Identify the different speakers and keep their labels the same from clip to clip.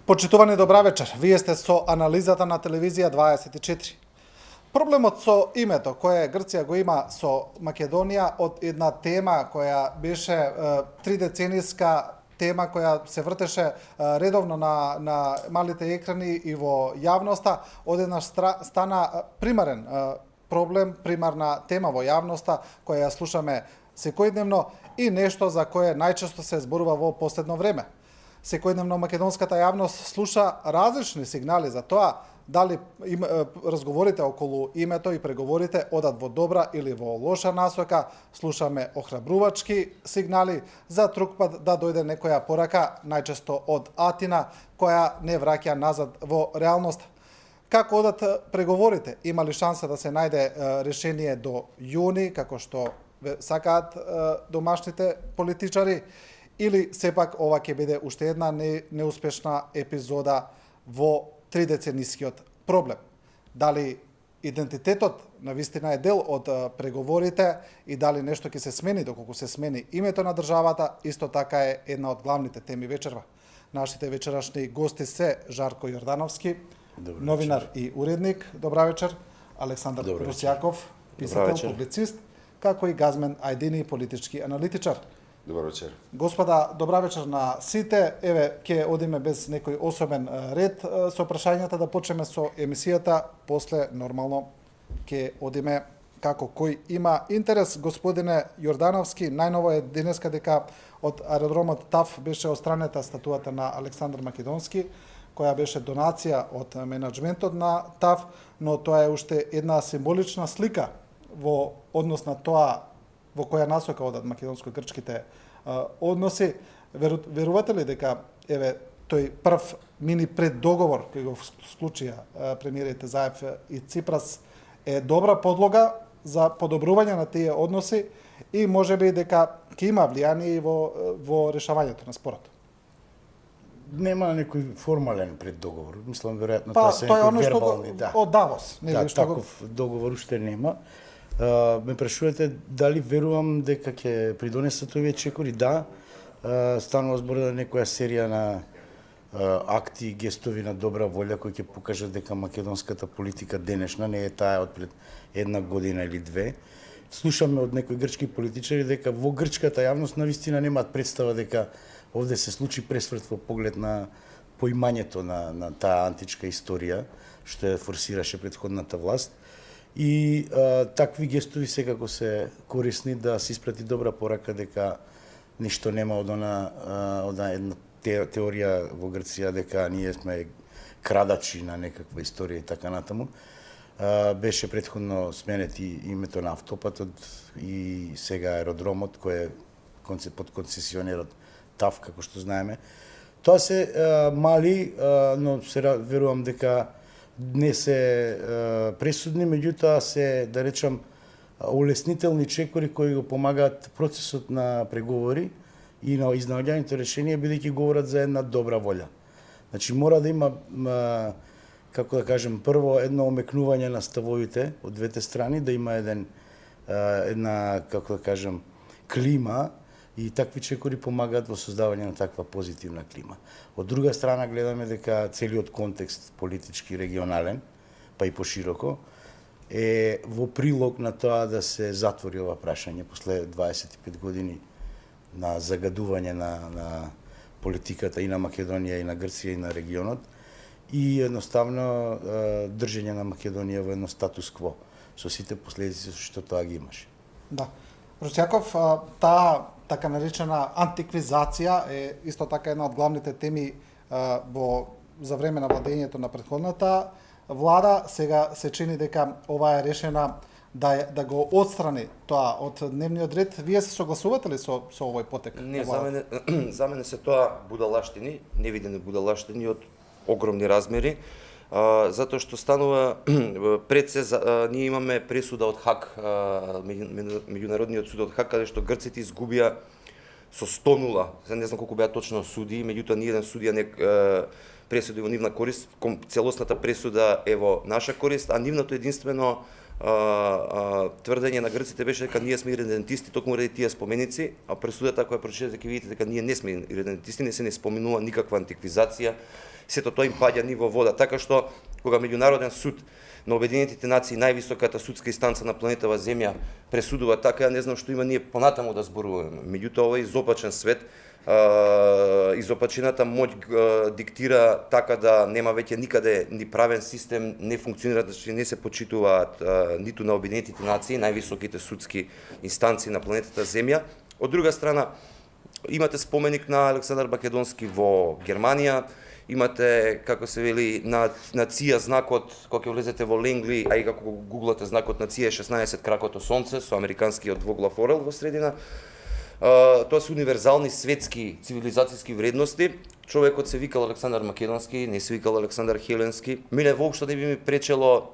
Speaker 1: Почитувани добра вечер. Вие сте со анализата на телевизија 24. Проблемот со името кое Грција го има со Македонија од една тема која беше 3-децениска тема која се вртеше редовно на малите екрани и во јавноста, одеднаш стана примарен проблем, примарна тема во јавноста која ја слушаме секојдневно и нешто за кое најчесто се зборува во последно време. Секојдневно македонската јавност слуша различни сигнали за тоа дали разговорите околу името и преговорите одат во добра или во лоша насока. Слушаме охрабрувачки сигнали, за друг пат да дојде некоја порака, најчесто од Атина, која не враќа назад во реалноста. Како одат преговорите? Има ли шанса да се најде решение до јуни, како што сакаат домашните политичари? Или сепак ова ќе биде уште една неуспешна епизода во 3-деценискиот проблем? Дали идентитетот на вистина е дел од преговорите и дали нешто ќе се смени доколку се смени името на државата, исто така е една од главните теми вечерва. Нашите вечерашни гости се Жарко Јордановски, новинар и уредник. Добра вечер. Александар Русјаков, писател, публицист, како и Газмен Ајдини, политички аналитичар.
Speaker 2: Добар вечер.
Speaker 1: Господа, добра вечер на сите. Еве, ќе одиме без некој особен ред со прашањата, да почнеме со емисијата, после нормално ќе одиме како кој има интерес. Господине Јордановски, најново е денеска дека од аеродромот ТАФ беше отстранета статуата на Александар Македонски, која беше донација од менаџментот на ТАФ, но тоа е уште една символична слика во однос на тоа во која насока одат македонско-грчките односи. Верувате ли дека еве тој прв мини преддоговор кој го склучија премиерите Заев и Ципрас е добра подлога за подобрување на тие односи и можеби дека ќе има влијание во решавањето на спорот?
Speaker 3: Нема некој формален преддоговор. Мислам веројатно тоа се
Speaker 1: некои
Speaker 3: вербални,
Speaker 1: да. Од Давос,
Speaker 3: нели што таков договор уште нема. Ме прашувате дали верувам дека ќе придонесат овие чекори? Да, станува збор за некоја серија на акти и гестови на добра волја кои ќе покажат дека македонската политика денешна не е таа од пред една година или две. Слушаме од некои грчки политичари дека во грчката јавност навистина немаат представа дека овде се случи пресврт во поглед на поимањето на таа античка историја што ја форсираше претходната власт. И такви гестови секако се корисни да се испрати добра порака дека ништо нема од една теорија во Грција дека ние сме крадачи на некаква историја и така натаму. Беше претходно сменети името на автопатот и сега аеродромот кој е под концесионерот ТАФ, како што знаеме. Тоа се мали, но се верувам дека не се пресудни, меѓутоа се, да речам, улеснителни чекори кои го помагаат процесот на преговори и на изнаоѓањето решение, бидејќи говорат за една добра волја. Значи, мора да има, како да кажем, прво едно омекнување на ставовите од двете страни, да има една, како да кажем, клима, и такви чекори помагаат во создавање на таква позитивна клима. Од друга страна гледаме дека целиот контекст политички регионален, па и пошироко, е во прилог на тоа да се затвори ова прашање после 25 години на загадување на политиката и на Македонија, и на Грција, и на регионот, и едноставно држење на Македонија во едно статус кво, со сите последици што тоа ги имаше.
Speaker 1: Да. Русјаков, таа така наречена антиквизација е исто така една од главните теми за време на владењето на претходната влада. Сега се чини дека ова е решена да го отстрани тоа од дневниот ред. Вие се согласувате ли со овој потек?
Speaker 2: Не, за мене се тоа будалаштини, невидени будалаштини од огромни размери, затоа што станува пред се, ние имаме пресуда од Хаг, меѓународниот суд од Хаг, каде што грците изгубија со 100-0, не знам колку беа точно суди, меѓутоа ни еден судија не пресуди во нивна корист, целосната пресуда е во наша корист, а нивното единствено тврдење на грците беше дека ние сме иредентисти токму ради тие споменици, а пресудата која прочитате ќе видите дека ние не сме иредентисти, не се не споменува никаква антиквизација, сето тоа им паѓа ниво вода, така што кога меѓународен суд на Обединетите нации, највисоката судска инстанца на планетава Земја, пресудува така, ја не знам што има ние понатаму да зборуваме. Меѓутоа овој изопачен свет, изопачената моќ диктира така да нема веќе никаде ни правен систем, не функционира, значи не се почитуваат ниту на Обединетите нации, највисоките судски инстанции на планетата Земја. Од друга страна, имате споменик на Александар Македонски во Германија, имате, како се вели, на ција знакот, кога ќе влезете во Ленгли, а и како гуглате знакот на ција 16 кракото сонце со американскиот двоглав орел во средина. Тоа се универзални светски цивилизацијски вредности. Човекот се викал Александар Македонски, не се викал Александар Хеленски. Мене воопшто не би ми пречело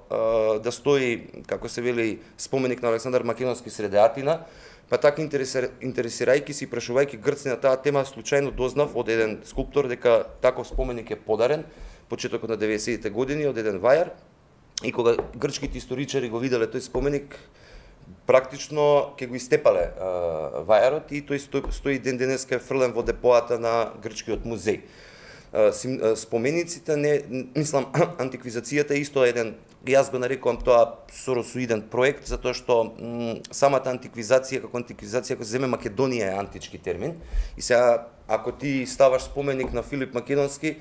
Speaker 2: да стои, како се вели, споменик на Александар Македонски среде Атина. Па така интересирајќи се и прашувајќи грци на таа тема, случајно дознав од еден скулптор дека таков споменик е подарен почетокот на 90-тите години од еден вајар. И кога грчките историчари го виделе тој споменик, практично ќе го истепале вајарот и тој стои ден денеска фрлен во депоата на грчкиот музеј. Спомениците, мислам, антиквизацијата е исто еден, јас го нарекувам тоа соросоиден проект, затоа што самата антиквизација, како антиквизација, ако се земе Македонија е антички термин, и сега, ако ти ставаш споменик на Филип Македонски,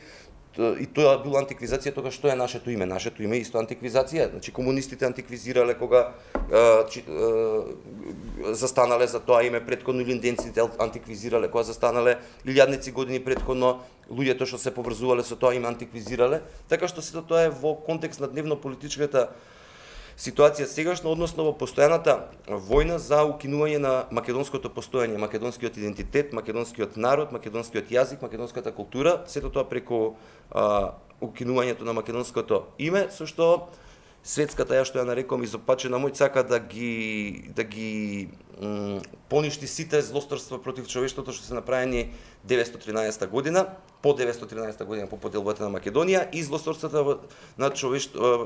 Speaker 2: и тоа била антиквизација, тогаш што е нашето име? Нашето име е исто антиквизација. Значи, комунистите антиквизирале кога застанале за тоа име предходно, или инденците антиквизирале кога застанале илјадници години предходно, луѓето што се поврзувале со тоа име антиквизирале, така што сето тоа е во контекст на дневно-политичката ситуација сегашна, односно во постојаната војна за укинување на македонското постоење, македонскиот идентитет, македонскиот народ, македонскиот јазик, македонската култура, сето тоа преку укинувањето на македонското име, со што светската, ја што ја нарекувам изопачена моќ, сака да ги поништи сите злосторства против човештвото што се направени 913 година, по 913 година по поделбата на Македонија, и злосторствата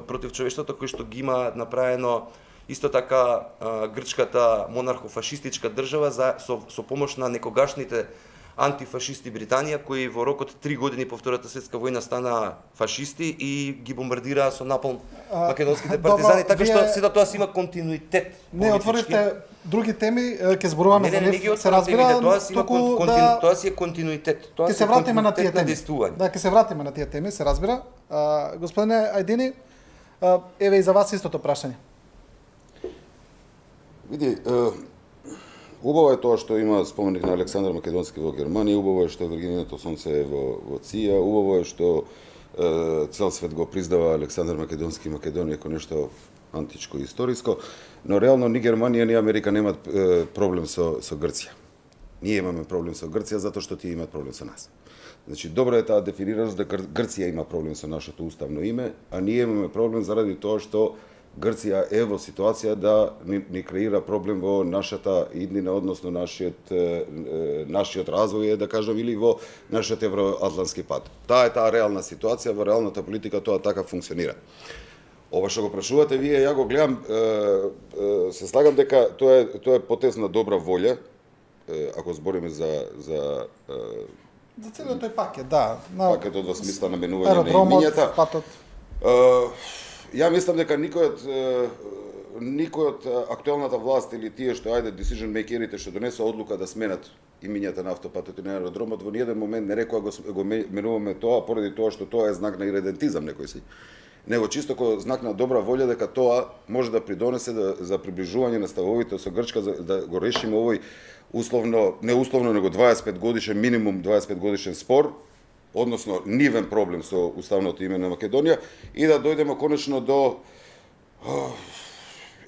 Speaker 2: против човештвото кои што ги има направено исто така грчката монархо-фашистичка држава со помош на некогашните антифашисти Британија, кои во рокот 3 години по Втората светска војна стана фашисти и ги бомбардираа со напалм македонските партизани, така што сето тоа си има континуитет.
Speaker 1: Не отворивте други теми, ќе зборуваме за нив,
Speaker 2: се разбира, тоа си е континуитет. Тоа
Speaker 1: ќе се вратиме на тие теми. Да, ќе се вратиме на тие теми, се разбира. Господине Ајдини, еве и за вас истото прашање.
Speaker 4: Види, убаво е тоа што има споменик на Александар Македонски во Германија, убаво е што Виргинијето сонце е во ција, убаво е што цел свет го признава Александар Македонски и Македонија како нешто античко и историско, но реално ни Германија ни Америка немаат проблем со Грција. Ние имаме проблем со Грција затоа што тие имаат проблем со нас. Значи, добро е таа дефинираност дека Грција има проблем со нашето уставно име, а ние имаме проблем заради тоа што Грција е во ситуација да ни креира проблем во нашата иднина, односно нашиот развој, да кажам, или во нашиот евроатлантски пат. Таа е таа реална ситуација, во реалната политика тоа така функционира. Ова што го прашувате вие, ја го гледам, се слагам дека тоа е потез на добра волја, ако збориме за
Speaker 1: целиот тој пакет, да.
Speaker 4: Пакетот во смисла на менување на имињата.
Speaker 1: Патот.
Speaker 4: Ја мислам дека никој од актуелната власт или тие што decision makерите што донесоа одлука да сменат имињата на автопатот и на аеродромот во ниеден момент не рекоа го менуваме тоа поради тоа што тоа е знак на иредентизам некој си. Него чисто како знак на добра волја дека тоа може да придонесе за приближување на ставовите со Грчка да го решиме овој условно, не условно, него 25 годишен, минимум 25 годишен спор, односно нивен проблем со уставното име на Македонија, и да дојдеме конечно до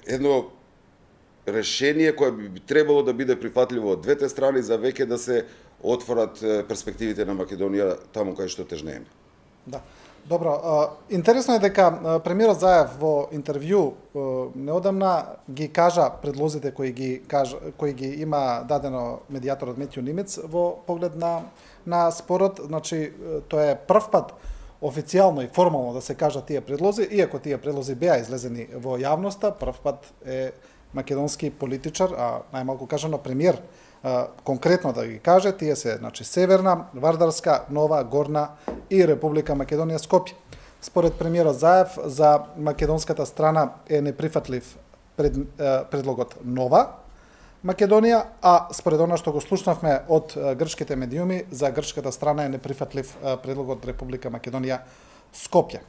Speaker 4: едно решение кое би требало да биде прифатливо од двете страни за веќе да се отворат перспективите на Македонија таму кај што тежнееме.
Speaker 1: Да. Добро, интересно е дека премиерот Заев во интервју неодамна ги кажа предлозите кои ги има дадено медијаторот Метју Нимец во поглед на спорот. Значи, тоа е прв пат официјално и формално да се кажат тие предлози, иако тие предлози беа излезени во јавноста, првпат е македонски политичар, а најмалку кажано премиер, конкретно да ги каже, тие се, значи, Северна, Вардарска, Нова, Горна и Република Македонија Скопје. Според премиерот Заев, за македонската страна е неприфатлив предлогот Нова Македонија, а според она што го слушнавме од грчките медиуми, за грчката страна е неприфатлив предлогот Република Македонија Скопје.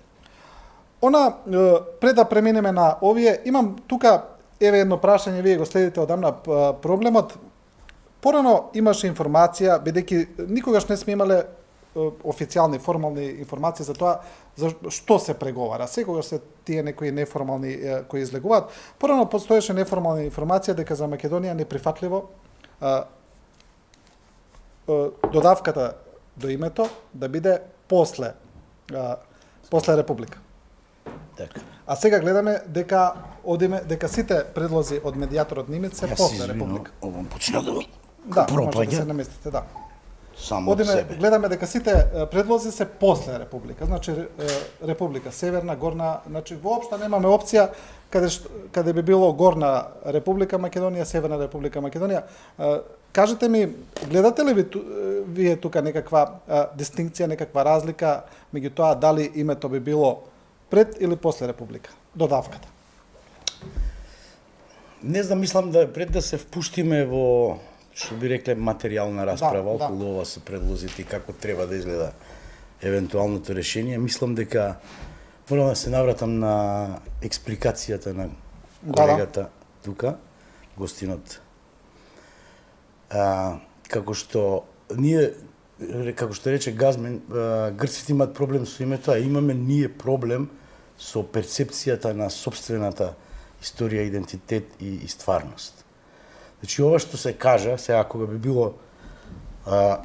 Speaker 1: Пред да преминеме на овие, имам тука еве едно прашање, вие го следите одамна проблемот. Порано имаше информација, бидејќи никогаш не сме имале официјални, формални информации за тоа за што се преговара. Секогаш се тие некои неформални кои излегуваат. Порано постоеше неформална информација дека за Македонија неприфатливо додавката до името да биде после Република.
Speaker 3: Така.
Speaker 1: А сега гледаме дека сите предлози од медијаторот Нимец се после Република.
Speaker 3: Овам почна да
Speaker 1: Да, може да
Speaker 3: пропаѓа
Speaker 1: се наместите, да.
Speaker 3: само од себе.
Speaker 1: Гледаме дека сите предлози се после Република. Значи Република Северна, Горна, значи воопшто немаме опција каде би било Горна Република Македонија, Северна Република Македонија. Кажете ми, гледате ли вие тука некаква дистинкција, некаква разлика меѓу тоа дали името би било пред или после Република? Додавката.
Speaker 3: Не знам, мислам да пред да се впуштиме во, што би рекле, материјална расправа околу ова се предлозите и како треба да изгледа евентуалното решение, мислам дека морам да се навратам на експликацијата на колегата тука, гостинот. Како што рече Газмен, грците имаат проблем со името, а имаме ние проблем со перцепцијата на собствената историја, идентитет и стварност. Значи, ова што се кажа, сега кога би било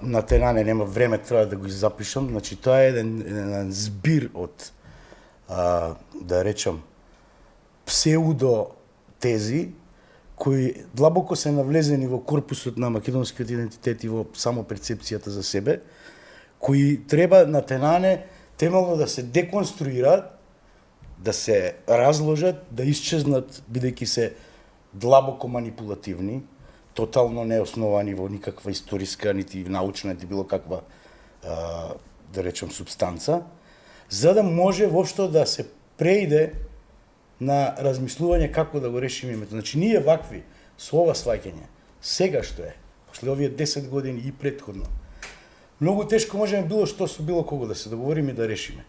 Speaker 3: на Тенане, нема време, треба да го запишам, значи тоа е еден збир од, да речам, псеудо тези, кои длабоко се навлезени во корпусот на македонскиот идентитет и во само перцепцијата за себе, кои треба на Тенане темелно да се деконструираат, да се разложат, да исчезнат, бидејќи се длабоко манипулативни, тотално неосновани во никаква историска, нити научна, нити било каква, да речем, субстанца, за да може воопшто да се преиде на размислување како да го решиме името. Значи, ние вакви, со ова сваќање, сега што е, после овие 10 години и претходно, многу тешко можеме било што со било кого да се договориме и да решиме.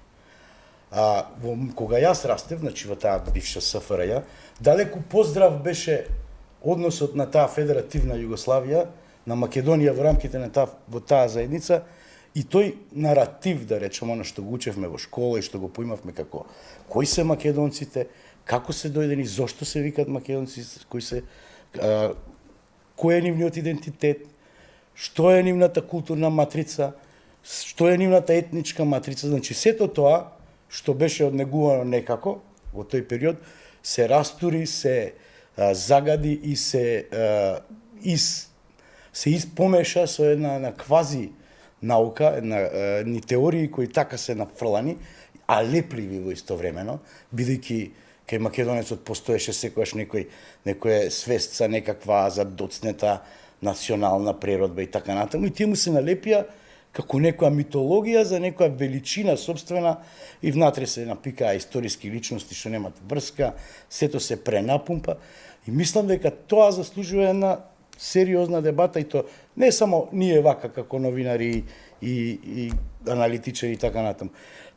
Speaker 3: Кога јас растев, значи во таа бивша СФРЈ, далеку поздрав беше односот на таа федеративна Југославија, на Македонија во рамките на таа заедница, и тој наратив, да речем, оно што го учевме во школа и што го поимавме како кои се македонците, како се дојдени, зошто се викаат македонци, кој е нивниот идентитет, што е нивната културна матрица, што е нивната етничка матрица, значи сето тоа што беше однегувано некако во тој период, се растури, се загади и се испомеша со една квази наука, едни теории кои така се нафрлани, а лепливи во истовремено, бидејќи кај македонецот постоеше секогаш некоја свест за некаква задоцнета национална природба и така натаму, и тие му се налепија како некоја митологија за некоја величина собствена и внатре се напикаа историски личности што немат врска, сето се пренапумпа и мислам дека тоа заслужува една сериозна дебата и то не само ние вака како новинари и аналитичари и така натаму.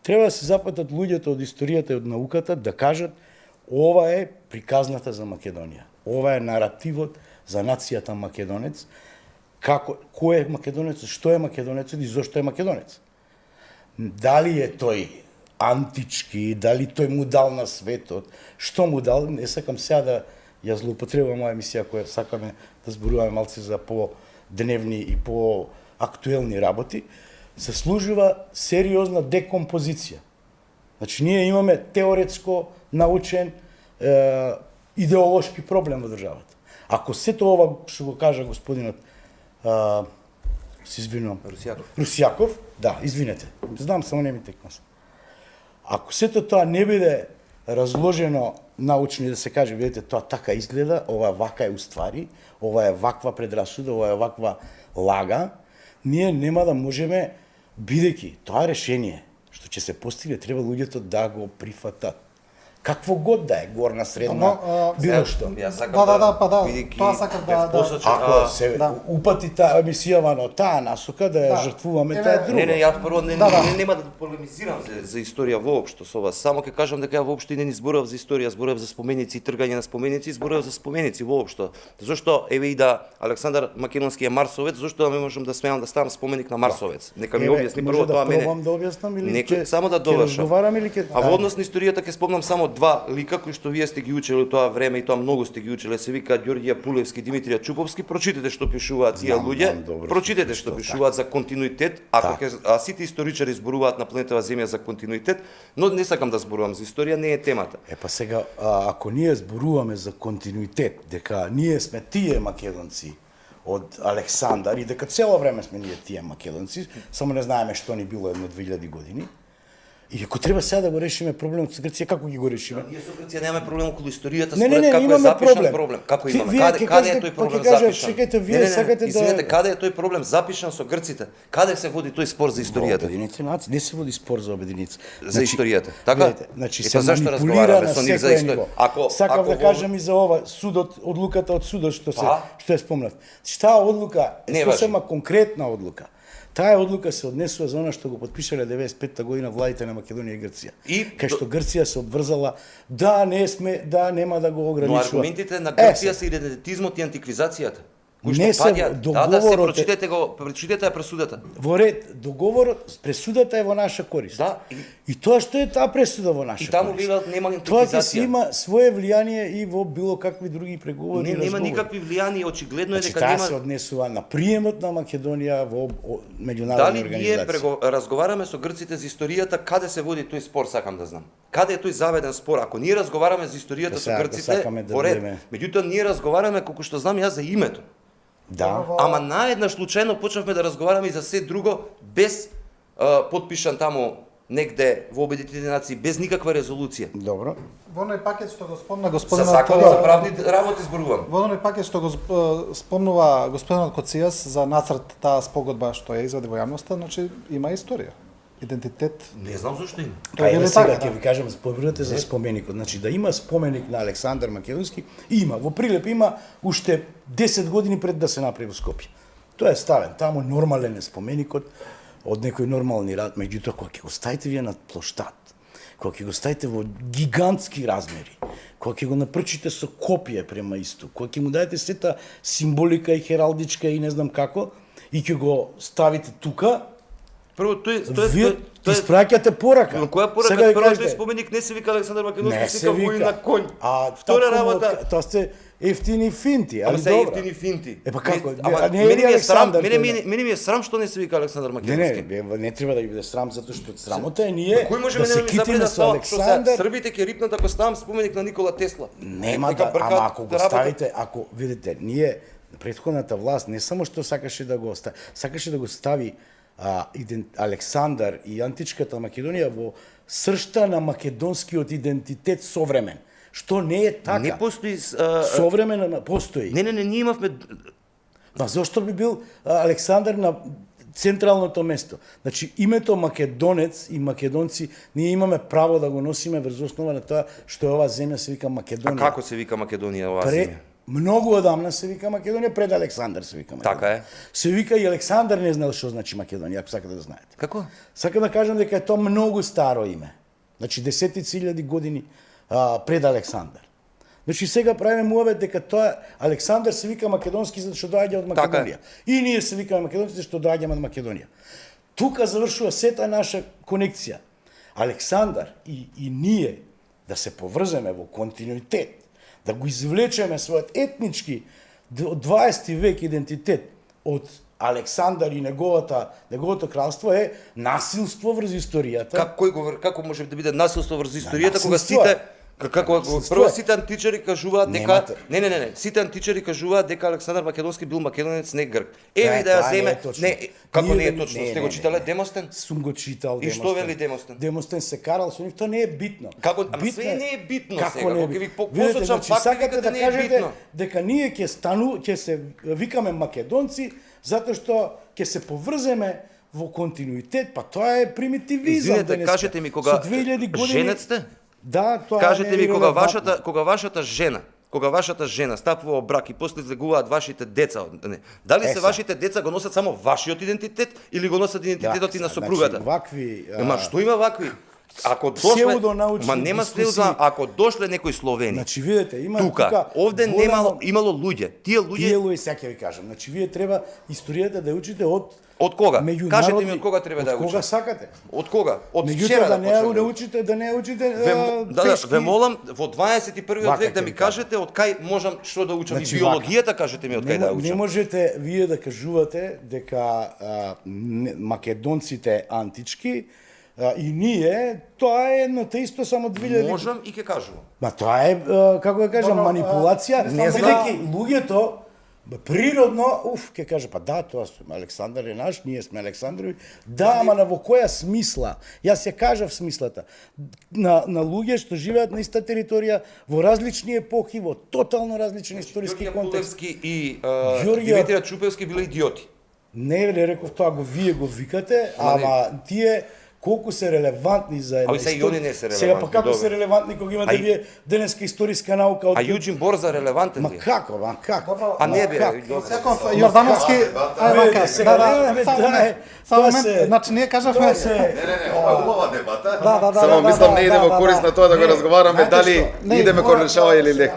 Speaker 3: Треба да се запатат луѓето од историјата и од науката да кажат ова е приказната за Македонија. Ова е наративот за нацијата македонец. Кој е македонецот, што е македонецот и зошто е македонец. Дали е тој антички, дали тој му дал на светот, што му дал, не сакам сега да ја злоупотребувам моја емисија која сакаме да зборуваме малце за по-дневни и по-актуелни работи, се служува сериозна декомпозиција. Значи, ние имаме теоретско, научен, идеолошки проблем во државата. Ако сето ова што го кажа господинот се извинувам.
Speaker 2: Русјаков.
Speaker 3: Русјаков, да, извинете. Знам, само не ми текна. Ако сето тоа не биде разложено научно и да се каже, видите, тоа така изгледа, ова вака е уствари, ова е ваква предрасуда, ова е ваква лага, ние нема да можеме, бидејќи тоа решение што ќе се постигне, треба луѓето да го прифатат. Какво год да е, горна, средна, било што.
Speaker 2: Јас сакам
Speaker 1: да, тоа сакам да
Speaker 2: посочам,
Speaker 3: Ако се упати таа емисијава на таа насока, да ја жртвуваме, таа е друго.
Speaker 2: Не, јас прво нема да полемизирам за историја воопшто со вас. Само ќе кажам дека ја воопшто и не зборував за историја, зборував за споменици и тргање на споменици, зборував за споменици воопшто. Зошто еве и да Александар Македонски е Марсовец, зошто да ме можам да смеам да ставам споменик на Марсовец? Нека ми објасни прво тоа мене.
Speaker 3: Може да објаснам или
Speaker 2: Нека само да довршам.
Speaker 3: Разговарам или ќе...
Speaker 2: А во однос на историјата ќе спомнам само два лика кои што вие сте ги учели у тоа време и тоа многу сте ги учеле, се вика Ѓорѓија Пулевски, Димитрија Чуповски, прочитете што пишуваат тие луѓе, прочитете што пишуваат за континуитет, а сите историчари зборуваат на планетава Земја за континуитет, но не сакам да зборувам за историја, не е темата.
Speaker 3: Па сега, ако ние зборуваме за континуитет, дека ние сме тие македонци од Александар и дека цело време сме ние тие македонци, само не знаеме што ни било едно 2000 години. И ако треба сега да го решиме проблемот со Грција, како ги го решиме?
Speaker 2: Ние со Грција немаме проблем околу историјата,
Speaker 3: Не,
Speaker 2: според како е
Speaker 3: имаме
Speaker 2: запишан проблем. Како имаме? Каде е тој проблем запишан?
Speaker 3: Чекајте, вие сакате да...
Speaker 2: Извинете, каде е тој проблем запишан со грците? Каде се води тој спор за историјата?
Speaker 3: Обединените нации, не се води спор за обединица.
Speaker 2: За историјата. Така?
Speaker 3: Значи
Speaker 2: И
Speaker 3: се
Speaker 2: па зашто
Speaker 3: манипулира
Speaker 2: разговараме
Speaker 3: на
Speaker 2: со нив за
Speaker 3: секој
Speaker 2: историја?
Speaker 3: ниво. Сакав да кажам и за ова судот, одлуката од судот што е спомнат. Таа одлука е сосема конкретна одлука. Таа одлука се однесува за она што го потпишале 95-та година владите на Македонија и Грција. Кај што Грција се обврзала да нема да го ограничува.
Speaker 2: Но аргументите на Грција се идентитизмот и антиквизацијата.
Speaker 3: Не се договорот.
Speaker 2: Прочитете ја пресудата.
Speaker 3: Во ред, договорот, пресудата е во наша корист.
Speaker 2: Да.
Speaker 3: И тоа што е таа пресуда во наша корист.
Speaker 2: И таму велат нема
Speaker 3: Тоа ќе
Speaker 2: антиквизација.
Speaker 3: си има свое влијание и во било какви други преговори.
Speaker 2: Нема никакви влијани, очигледно е дека
Speaker 3: таа
Speaker 2: нема.
Speaker 3: се однесува на приемот на Македонија во меѓународни организации.
Speaker 2: Дали ние разговараме со грците за историјата, каде се води тој спор, сакам да знам. Каде е тој заведен спор? Ако ние разговараме за историјата со грците, во ред. Меѓутоа ние разговараме, колку што знам јас, за името.
Speaker 3: Да.
Speaker 2: Ама наеднаш случајно почнавме да разговараме и за се друго без потпишан таму негде во Обединетите нации, без никаква резолуција.
Speaker 3: Добро.
Speaker 1: Во оној пакет што го спомна
Speaker 2: За
Speaker 1: господинот...
Speaker 2: закони за правни работи зборувам.
Speaker 1: Во оној пакет што го спомнува господинот Коцијас за нацрт таа спогодба што ја извади во јавноста, значи има историја. Идентитет.
Speaker 2: Не знам зошто има.
Speaker 3: Па еве
Speaker 1: така,
Speaker 3: сега ќе ви кажам, спомнете за споменикот. Значи да има споменик на Александар Македонски, има. Во Прилеп има уште 10 години пред да се направи во Скопје. Тоа е ставен, таму нормален е споменикот од некои нормални рад, меѓутоа кога ќе го ставите вие на плоштад, кога ќе го ставите во гигантски размери, кога ќе го напрчите со копија према исток, кога ќе му дадете сета символика и хералдичка и не знам како, и ќе го ставите тука,
Speaker 2: Прво
Speaker 3: вие испраќате порака.
Speaker 2: Но која порака?
Speaker 3: Сега
Speaker 2: Прво тој споменик не се вика Александар Македонски,
Speaker 3: не
Speaker 2: се
Speaker 3: се
Speaker 2: вика воин на конј.
Speaker 3: А
Speaker 2: втора работа,
Speaker 3: тоа сте ефтини финти,
Speaker 2: ама
Speaker 3: али
Speaker 2: се
Speaker 3: добро.
Speaker 2: ефтини финти.
Speaker 3: Па како?
Speaker 2: Ама
Speaker 3: Не е Александар.
Speaker 2: мене ми е срам што не се вика Александар Македонски.
Speaker 3: Не треба да ги биде срам затоа што срамота е ние
Speaker 2: Кој можеме
Speaker 3: да се
Speaker 2: ми
Speaker 3: китиме
Speaker 2: запреда
Speaker 3: со
Speaker 2: тоа што
Speaker 3: Александар.
Speaker 2: србите ќе рипнат ако ставам споменик на Никола Тесла.
Speaker 3: Нема
Speaker 2: Нека
Speaker 3: да,
Speaker 2: бркаат
Speaker 3: ама ако го
Speaker 2: работа.
Speaker 3: ставите, ако видите, ние претходната власт не само што сакаше да го сакаше да го стави Александар и античката Македонија во сршта на македонскиот идентитет современ. Што не е така.
Speaker 2: Не постои
Speaker 3: современ постои.
Speaker 2: Не, ние имавме
Speaker 3: Па зошто би бил Александар на централното место? Значи името македонец и македонци ние имаме право да го носиме врз основа на тоа што ова земја се вика Македонија.
Speaker 2: А како се вика Македонија оваа земја?
Speaker 3: Многу одамна се вика Македонија, пред Александар се вика Македонија.
Speaker 2: Така е.
Speaker 3: Се вика и Александар не знаел што значи Македонија, ако сакате да знаете.
Speaker 2: Како?
Speaker 3: Сакам да кажам дека е тоа многу старо име. Значи десетици илјади години пред Александар. Значи сега правиме муавет дека тоа Александар се вика македонски затоа што доаѓа од Македонија. И ние се викаме македонци што доаѓаме од Македонија. Тука завршува сета наша конекција. Александар и ние да се поврземе во континуитет, да го извлечеме својот етнички од 20 век идентитет од Александар и неговото кралство е насилство врз историјата.
Speaker 2: Како може да биде насилство врз историјата кога сите Како прво сите античари кажуваат дека не, сите античари кажуваат дека Александар Македонски бил македонец, не грк. Еве да ја земе, како не е точно, сте го читале Демостен?
Speaker 3: Сум го читал
Speaker 2: И што вели Демостен?
Speaker 3: Демостен се карал со нив, тоа не е битно.
Speaker 2: Како све не е битно сега, кога ви
Speaker 3: Видете,
Speaker 2: посочам
Speaker 3: значи,
Speaker 2: факти,
Speaker 3: сакате да
Speaker 2: не е
Speaker 3: кажете
Speaker 2: битно.
Speaker 3: дека ние ќе се викаме македонци затоа што ќе се поврземе во континуитет, па тоа е примитивизам.
Speaker 2: Извинете, кажете ми кога
Speaker 3: со 2000 години
Speaker 2: женец сте?
Speaker 3: Да, тоа
Speaker 2: Кажете
Speaker 3: не е
Speaker 2: ми
Speaker 3: релевантно.
Speaker 2: кога вашата жена стапува во брак и после излегуваат вашите деца, не, дали се
Speaker 3: Сега.
Speaker 2: вашите деца го носат само вашиот идентитет или го носат идентитетот и на сопругата?
Speaker 3: Значи, вакви
Speaker 2: Ема што има вакви? Ако дошле,
Speaker 3: псевдонаучни
Speaker 2: ма нема
Speaker 3: дискусии.
Speaker 2: псевдо, ако дошле некој Словени,
Speaker 3: Значи видете, има
Speaker 2: тука, овде имало луѓе. Тие луѓе
Speaker 3: Тие сега ќе ви кажам. Значи вие треба историјата да ја учите од
Speaker 2: од кога?
Speaker 3: меѓународни-
Speaker 2: Кажете ми од кога треба да ја
Speaker 3: Од кога
Speaker 2: учите?
Speaker 3: сакате.
Speaker 2: Од кога? Од
Speaker 3: Меѓутоа
Speaker 2: вчера
Speaker 3: да
Speaker 2: да
Speaker 3: не
Speaker 2: почнем.
Speaker 3: ја учите, да не ја учите пешки.
Speaker 2: Ве молам во 21
Speaker 3: Вака
Speaker 2: век да
Speaker 3: ќе
Speaker 2: ми
Speaker 3: ви кажам.
Speaker 2: кажете од кај можам што да учам,
Speaker 3: Значи,
Speaker 2: и биологијата кажете ми од кај да ја
Speaker 3: Не
Speaker 2: учам.
Speaker 3: можете вие да кажувате дека македонците антички и ние, тоа е едно те исто само 2000.
Speaker 2: Можам и ќе кажувам.
Speaker 3: Ма тоа е, како да кажам,
Speaker 1: Добро,
Speaker 3: манипулација,
Speaker 1: не знам.
Speaker 3: бидејќи луѓето природно, ќе каже, па да, тоа сме Александар е наш, ние сме Александрови. Да, ама на во која смисла? Јас ја кажав смислата. На луѓе што живеат на иста територија, во различни епохи, во тотално различен историски
Speaker 2: Ѓорѓе
Speaker 3: контекст.
Speaker 2: Пулевски и
Speaker 3: Ѓорѓе-
Speaker 2: Димитрија Чупевски биле идиоти.
Speaker 3: Не ли реков тоа, вие го викате, ама тие колку се релевантни за една
Speaker 2: Ами сега и они не се
Speaker 3: Сега па
Speaker 2: релевантни,
Speaker 3: како
Speaker 2: добро.
Speaker 3: се релевантни кога имате
Speaker 2: А и-
Speaker 3: вие денеска историска наука од
Speaker 2: А Јуџин Борза релевантен
Speaker 3: Ма
Speaker 2: ли?
Speaker 3: како, ма како?
Speaker 2: А не
Speaker 3: Ма
Speaker 2: бе,
Speaker 3: како?
Speaker 1: Јаков Јордановски, ај
Speaker 3: Видите,
Speaker 1: вака,
Speaker 3: сега
Speaker 1: да,
Speaker 3: немаме,
Speaker 1: само
Speaker 3: тоа е-
Speaker 1: момент, само
Speaker 3: тоа
Speaker 1: момент,
Speaker 3: се-
Speaker 1: значи ние кажавме,
Speaker 3: Тоа се
Speaker 4: Ова е убава дебата.
Speaker 1: Да,
Speaker 4: Само
Speaker 1: да,
Speaker 4: мислам
Speaker 1: да,
Speaker 4: не иде
Speaker 1: да,
Speaker 4: во
Speaker 1: да,
Speaker 4: корист
Speaker 1: да.
Speaker 4: на тоа да го
Speaker 3: Не,
Speaker 4: разговараме
Speaker 3: знаете
Speaker 4: дали
Speaker 3: што?
Speaker 1: Не,
Speaker 4: идеме
Speaker 1: мора-
Speaker 4: кон решава или не.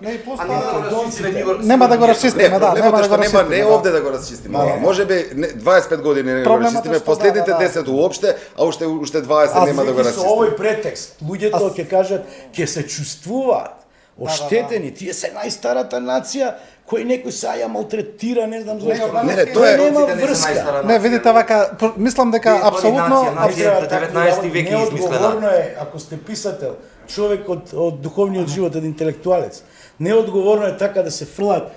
Speaker 1: не и
Speaker 2: А
Speaker 1: пуста,
Speaker 2: не
Speaker 1: нема да го расчистиме,
Speaker 4: Не,
Speaker 1: да,
Speaker 4: проблемот
Speaker 1: нема
Speaker 4: е
Speaker 1: да
Speaker 4: што
Speaker 1: го
Speaker 4: нема не
Speaker 1: расчистиме.
Speaker 4: овде да го расчистиме. Можеби 25 години не го
Speaker 1: Проблемот е
Speaker 4: расчистиме,
Speaker 1: што
Speaker 4: последните
Speaker 1: да, да.
Speaker 4: 10 уопште, а уште 20
Speaker 3: А
Speaker 4: нема да го
Speaker 3: со
Speaker 4: расчистиме.
Speaker 3: овој претекст, луѓето ќе кажат, ќе се чувствуваат оштетени, тие се најстарата нација кој некој се ја малтретира, не знам зошто.
Speaker 4: Не, тоа е-
Speaker 3: нема
Speaker 2: Македонците не се
Speaker 3: врска.
Speaker 2: најстара
Speaker 1: Не, видите вака, мислам дека
Speaker 2: Видите,
Speaker 1: апсолутно
Speaker 2: нација,
Speaker 3: Не
Speaker 2: нација.
Speaker 3: треба
Speaker 2: 19
Speaker 3: такви
Speaker 2: век е
Speaker 3: работи.
Speaker 2: измислена.
Speaker 3: Неодговорно е, ако сте писател, човек од духовниот живот, од интелектуалец, неодговорно е така да се фрлат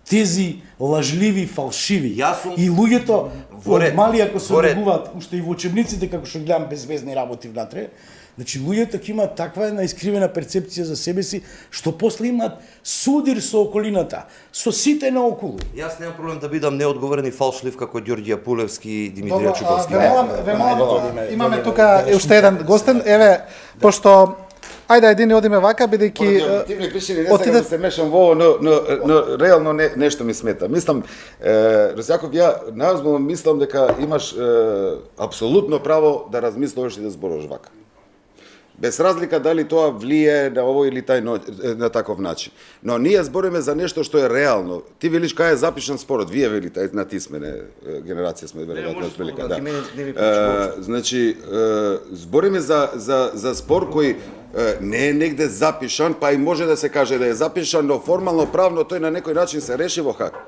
Speaker 3: тези лажливи, фалшиви.
Speaker 2: Јас сум-
Speaker 3: И луѓето,
Speaker 2: Во ред,
Speaker 3: од мали ако се
Speaker 2: во ред.
Speaker 3: одгуваат, уште и во учебниците, како што гледам безвезни работи внатре, значи луѓето ќе имаат таква една искривена перцепција за себе си, што после имаат судир со околината, со сите наоколу.
Speaker 2: Јас немам проблем да бидам неодговорен и фалшлив како Ѓорѓе Пулевски и Димитрија
Speaker 1: Добро,
Speaker 2: Чуповски.
Speaker 1: ве молам,
Speaker 3: Дојдеме,
Speaker 1: имаме
Speaker 3: дојдеме,
Speaker 1: тука
Speaker 3: дојдеме.
Speaker 1: уште еден гостен, еве, пошто ајде едини одиме вака, бидејќи
Speaker 4: Поради објективни причини не сакам
Speaker 1: отиде-
Speaker 4: да се мешам во ово, но реално нешто ми смета. Мислам, Росјаков, ја најозбилно мислам дека имаш апсолутно право да размислуваш и да зборуваш вака. Без разлика дали тоа влие на овој или на таков начин. Но ние збориме за нешто што е реално. Ти велиш кај е запишан спорот, вие велите, на ти сме генерација сме веројатно
Speaker 2: можеш
Speaker 4: велика,
Speaker 2: да,
Speaker 4: да.
Speaker 2: ти мене не ми пречи
Speaker 4: Значи, збориме за спор кој не е негде запишан, па и може да се каже да е запишан, но формално правно тој на некој начин се реши во Хаг.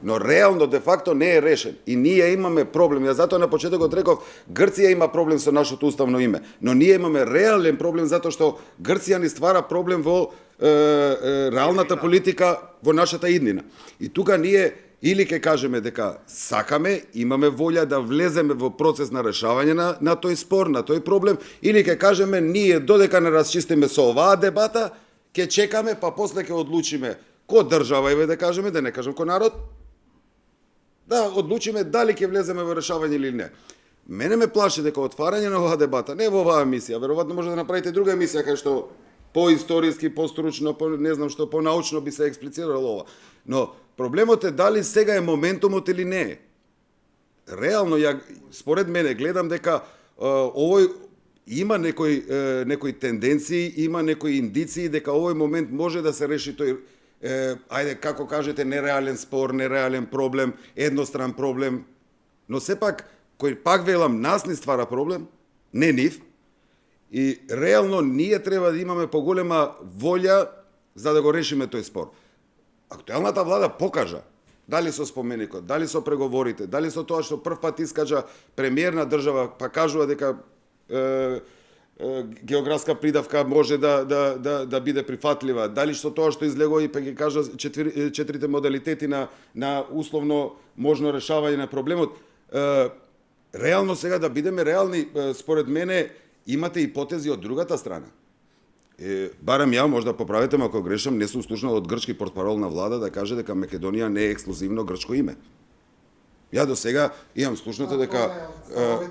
Speaker 4: Но реално, де факто, не е решен. И ние имаме проблем. Ја затоа на почетокот реков, Грција има проблем со нашето уставно име. Но ние имаме реален проблем затоа што Грција ни ствара проблем во реалната политика во нашата иднина. И тука ние или ќе кажеме дека сакаме, имаме волја да влеземе во процес на решавање на тој спор, на тој проблем, или ќе кажеме ние додека не расчистиме со оваа дебата, ќе чекаме, па после ќе одлучиме ко држава, еве да кажеме, да не кажам ко народ, да одлучиме дали ќе влеземе во решавање или не. Мене ме плаши дека отварање на оваа дебата, не во оваа емисија, веројатно може да направите друга емисија кај што поисториски, постручно, не знам што, понаучно би се експлицирало ова. Но проблемот е дали сега е моментумот или не е. Реално, според мене, гледам дека овој има некои тенденции, има некои индиции дека овој момент може да се реши тој ајде, како кажете, нереален спор, нереален проблем, едностран проблем, но сепак, кој пак велам, нас ни ствара проблем, не нив, и реално ние треба да имаме поголема волја за да го решиме тој спор. Актуелната влада покажа, дали со споменикот, дали со преговорите, дали со тоа што прв пат искажа премиер на држава, па кажува дека географска придавка може да биде прифатлива, дали што тоа што излегува и па ги кажа четирите модалитети на условно можно решавање на проблемот. Реално сега да бидеме реални, според мене имате ипотези од другата страна. Барем ја, може да поправите ме ако грешам, не сум слушнал од грчки портпарол на влада да каже дека Македонија не е ексклузивно грчко име. Ја до сега имам слушнато дека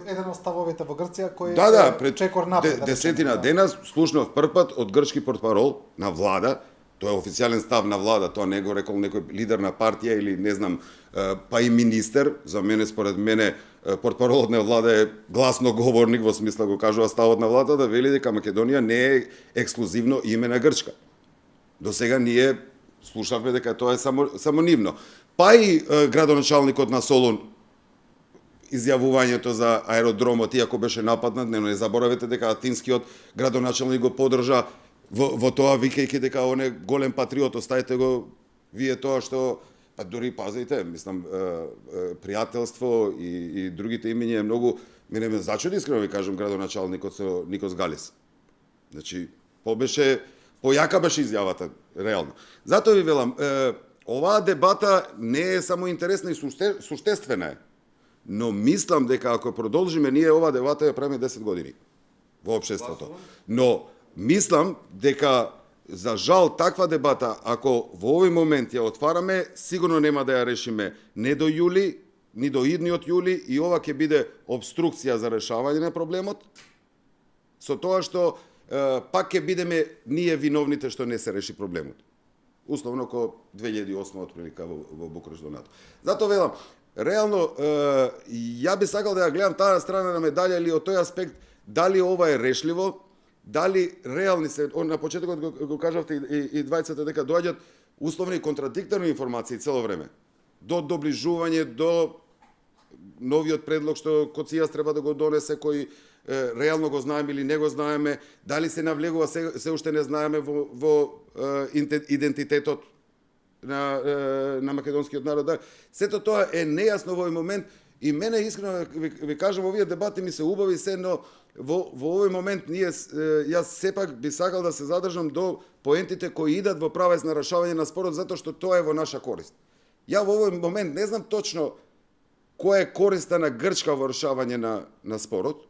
Speaker 1: еден од ставовите во Грција кој
Speaker 4: пред
Speaker 1: чекор напред.
Speaker 4: десетина дена слушнав првпат од грчки портпарол на влада, тоа е официјален став на влада, тоа не го рекол некој лидер на партија или не знам, па и министер, за мене според мене портпаролот на влада е гласно говорник, во смисла го кажува ставот на влада да вели дека Македонија не е ексклузивно име на Грчка. До сега ние слушавме дека тоа е само нивно. Па и градоначалникот на Солун изјавувањето за аеродромот, иако беше нападнат, не заборавете дека атинскиот градоначалник го подржа во тоа, викајќи дека он е голем патриот, оставите го вие тоа што, па дури пазите, мислам, пријателство и другите имиња е многу, мене ме зачуди, искрено ви кажам, градоначалникот со Никос Галис. Значи, појака беше изјавата, реално. Затоа ви велам, оваа дебата не е само интересна и суштествена е, но мислам дека ако продолжиме ние оваа дебата ја правиме 10 години во општеството. Но мислам дека за жал таква дебата ако во овој момент ја отвараме, сигурно нема да ја решиме не до јули, ни до идниот јули и ова ќе биде обструкција за решавање на проблемот. Со тоа што пак ќе бидеме ние виновните што не се реши проблемот. Условно ко 2008 отприлика во Букуреш до НАТО. Затоа велам, реално ја би сакал да ја гледам таа страна на медаља или од тој аспект дали ова е решливо, дали реални се, на почетокот го кажавте и двајцата дека доаѓаат условни и контрадикторни информации цело време. До доближување до новиот предлог што Коцијас треба да го донесе, кој реално го знаеме или не го знаеме, дали се навлегува, се уште не знаеме во идентитетот на македонскиот народ. Сето тоа е нејасно во овој момент и мене искрено ви кажам, овие дебати ми се убави се, но во овој момент јас сепак би сакал да се задржам до поентите кои идат во правец на решавање на спорот, затоа што тоа е во наша корист. Ја во овој момент не знам точно која е користа на Грчка во решавање на спорот.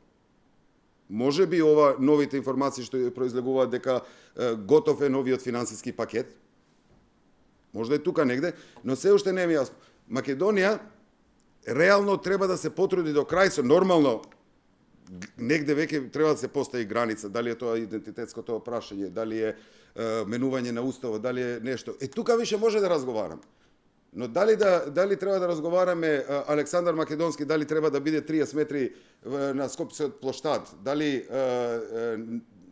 Speaker 4: Може би ова новите информации што произлегуваат дека готов е новиот финансиски пакет. Можда е тука негде, но се уште не е јасно. Македонија реално треба да се потруди до крај со нормално негде веќе треба да се постави граница, дали е тоа идентитетското прашање, дали е менување на уставот, дали е нешто. Тука више може да разговараме. Но дали треба да разговараме Александар Македонски, дали треба да биде 30 метри на Скопскиот плоштад,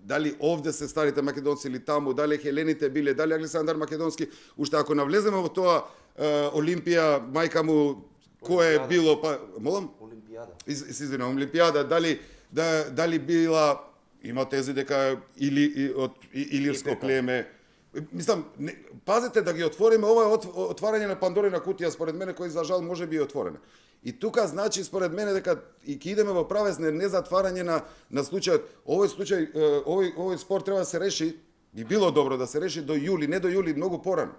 Speaker 4: дали овде се старите македонци или таму, дали хелените биле, дали Александар Македонски, уште ако навлеземе во тоа Олимпија, мајка му, кое е било, па, молам?
Speaker 2: Олимпијада.
Speaker 4: Извинувам, Олимпијада, дали била, има тези дека или од илирско племе. Мислам, пазете да ги отвориме, ова е отварање на Пандорина кутија, според мене, кој за жал може би е отворена. И тука значи, според мене, дека и ќе идеме во правец на незатварање на случајот. Овој спор треба да се реши, би било добро да се реши до јули, не до јули, многу порано.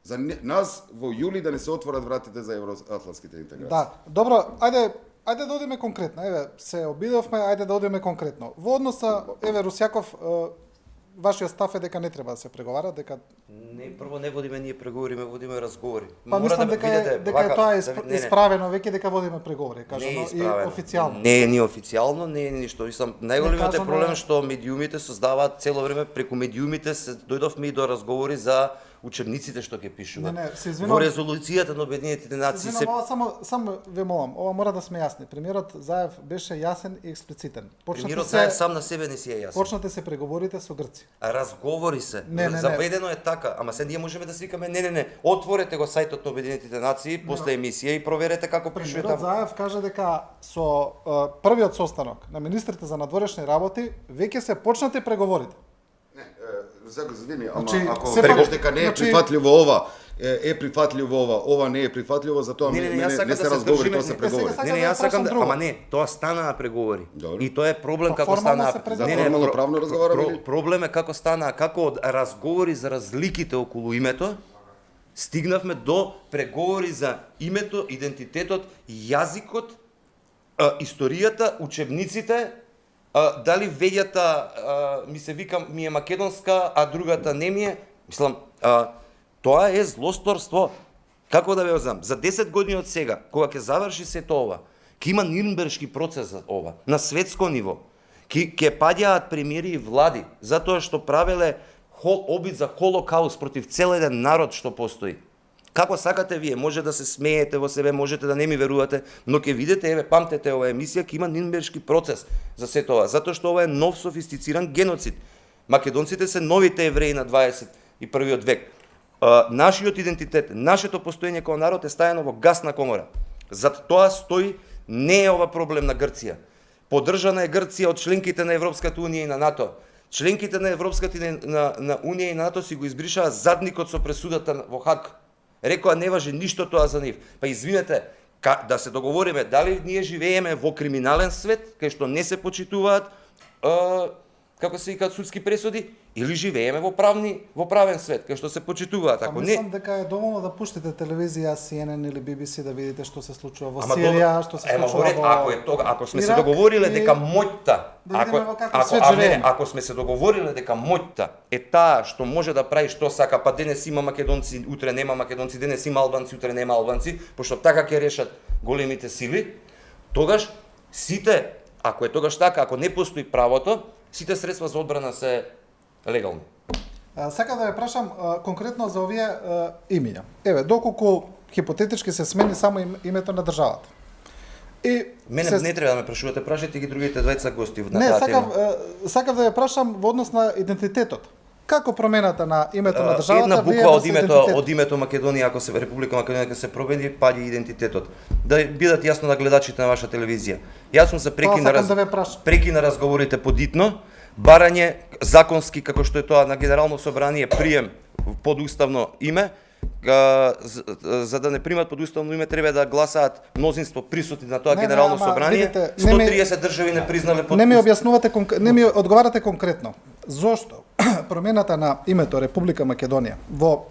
Speaker 4: За нас во јули да не се отворат вратите за евроатлантските интеграции.
Speaker 1: Да, добро, ајде да одиме конкретно. Еве, се обидовме, ајде да одиме конкретно. Во односа, еве Русјаков, вашиот став е дека не треба да се преговара, дека
Speaker 2: Прво не водиме ние преговори, водиме разговори.
Speaker 1: Па мислам дека тоа е исправено веќе дека водиме преговори, кажано и официјално.
Speaker 2: Не е ни официјално, не е ни ништо. Мислам, најголемиот е проблем што медиумите создаваат цело време, преку медиумите се дојдовме и до разговори за учебниците што ќе пишуваат. Во резолуцијата на Обединетите нации
Speaker 1: се само ве молам, ова мора да сме јасни. Премиерот Заев беше јасен и експлицитен.
Speaker 2: Премиерот Заев сам на себе не си е јасен.
Speaker 1: Почнате се преговорите со Грци.
Speaker 2: Разговори се. Заведено е така, ама се ние можеме да свикаме не. Отворете го сајтот на Обединетите нации после емисија и проверете како пишува таму.
Speaker 1: Премиерот Заев кажа дека со првиот состанок на министрите за надворешни работи веќе се почнати преговорите.
Speaker 4: Извини, ама ако кажеш дека не е прифатливо ова, е прифатливо ова не е прифатливо, затоа
Speaker 2: Не,
Speaker 4: не
Speaker 2: сакам
Speaker 4: се
Speaker 2: да
Speaker 4: разговори,
Speaker 2: држиме-
Speaker 4: тоа се преговори.
Speaker 1: сега
Speaker 2: Не,
Speaker 1: да
Speaker 2: јас сакам да,
Speaker 1: прашам друго.
Speaker 2: ама не, тоа станаа преговори.
Speaker 4: Добро.
Speaker 2: И тоа е проблем
Speaker 1: Па
Speaker 2: како
Speaker 1: формално
Speaker 2: станаа.
Speaker 1: се преговори.
Speaker 2: Не,
Speaker 4: Формално правно разговараме ли?
Speaker 2: Проблем е како станаа, како од разговори за разликите околу името стигнавме до преговори за името, идентитетот, јазикот, историјата, учебниците, дали веѓата ми се вика ми е македонска, а другата не ми е. Мислам, тоа е злосторство. Како да ве знам, за 10 години од сега, кога ќе заврши сето ова, ќе има Нирнбергшки процес за ова, на светско ниво. Ќе паѓаат премиери и влади, затоа што правеле обид за холокауст против цел еден народ што постои. Како сакате вие, може да се смеете во себе, можете да не ми верувате, но ќе видите, еве, памтете ова емисија, ќе има Нирнбергшки процес за сето ова, затоа што ова е нов софистициран геноцид. Македонците се новите евреи на 21. век. Нашиот идентитет, нашето постоење како народ е стајано во гасна комора. Зад тоа стои не е ова проблем на Грција. Поддржана е Грција од членките на Европската унија и на НАТО. Членките на Европската на унија и на НАТО си го избришаа задникот со пресудата во Хаг. Рекоа не важи ништо тоа за нив. Па извинете, да се договориме дали ние живееме во криминален свет кај што не се почитуваат како се викаат судски пресуди, или живееме во правен свет кај што се почитуваат. Ако не,
Speaker 1: Мислам дека е доволно да пуштите телевизија CNN или BBC да видите што се случува во
Speaker 2: ама
Speaker 1: Сирија, што се случува во
Speaker 2: ако е тога, ако сме се
Speaker 1: Ирак
Speaker 2: договориле
Speaker 1: и
Speaker 2: дека моќта,
Speaker 1: да видиме во каков свет живееме.
Speaker 2: ако сме се договориле дека моќта е таа што може да прави што сака, па денес има македонци, утре нема македонци, денес има албанци, утре нема албанци, пошто така ќе решат големите сили, тогаш сите, ако е тогаш така, ако не постои правото, сите средства за одбрана се легални.
Speaker 1: Сакам да ве прашам конкретно за овие имиња. Еве, доколку хипотетички се смени само името на државата. И
Speaker 2: Мене не треба да ме прашувате, прашајте ги другите двајца гости на
Speaker 1: Не,
Speaker 2: таа
Speaker 1: сакав
Speaker 2: тема.
Speaker 1: сакав да ве прашам во однос на идентитетот. Како промената на името на државата
Speaker 2: Една
Speaker 1: влијае
Speaker 2: буква
Speaker 1: на
Speaker 2: од името
Speaker 1: идентитетот?
Speaker 2: од името Македонија, ако се Република Македонија ќе се промени, паѓа идентитетот. Да бидат јасно на гледачите на ваша телевизија. Јас сум за
Speaker 1: сакам да ве прашам.
Speaker 2: прекина разговорите подитно, барање законски како што е тоа на Генерално собрание прием под уставно име, за да не примат под уставно име треба да гласаат мнозинство присутни на тоа
Speaker 1: Не,
Speaker 2: Генерално
Speaker 1: ама,
Speaker 2: собрание.
Speaker 1: видите, не ми-
Speaker 2: 130 држави не признале под
Speaker 1: Не ми објаснувате, не ми одговарате конкретно. Зошто промената на името Република Македонија во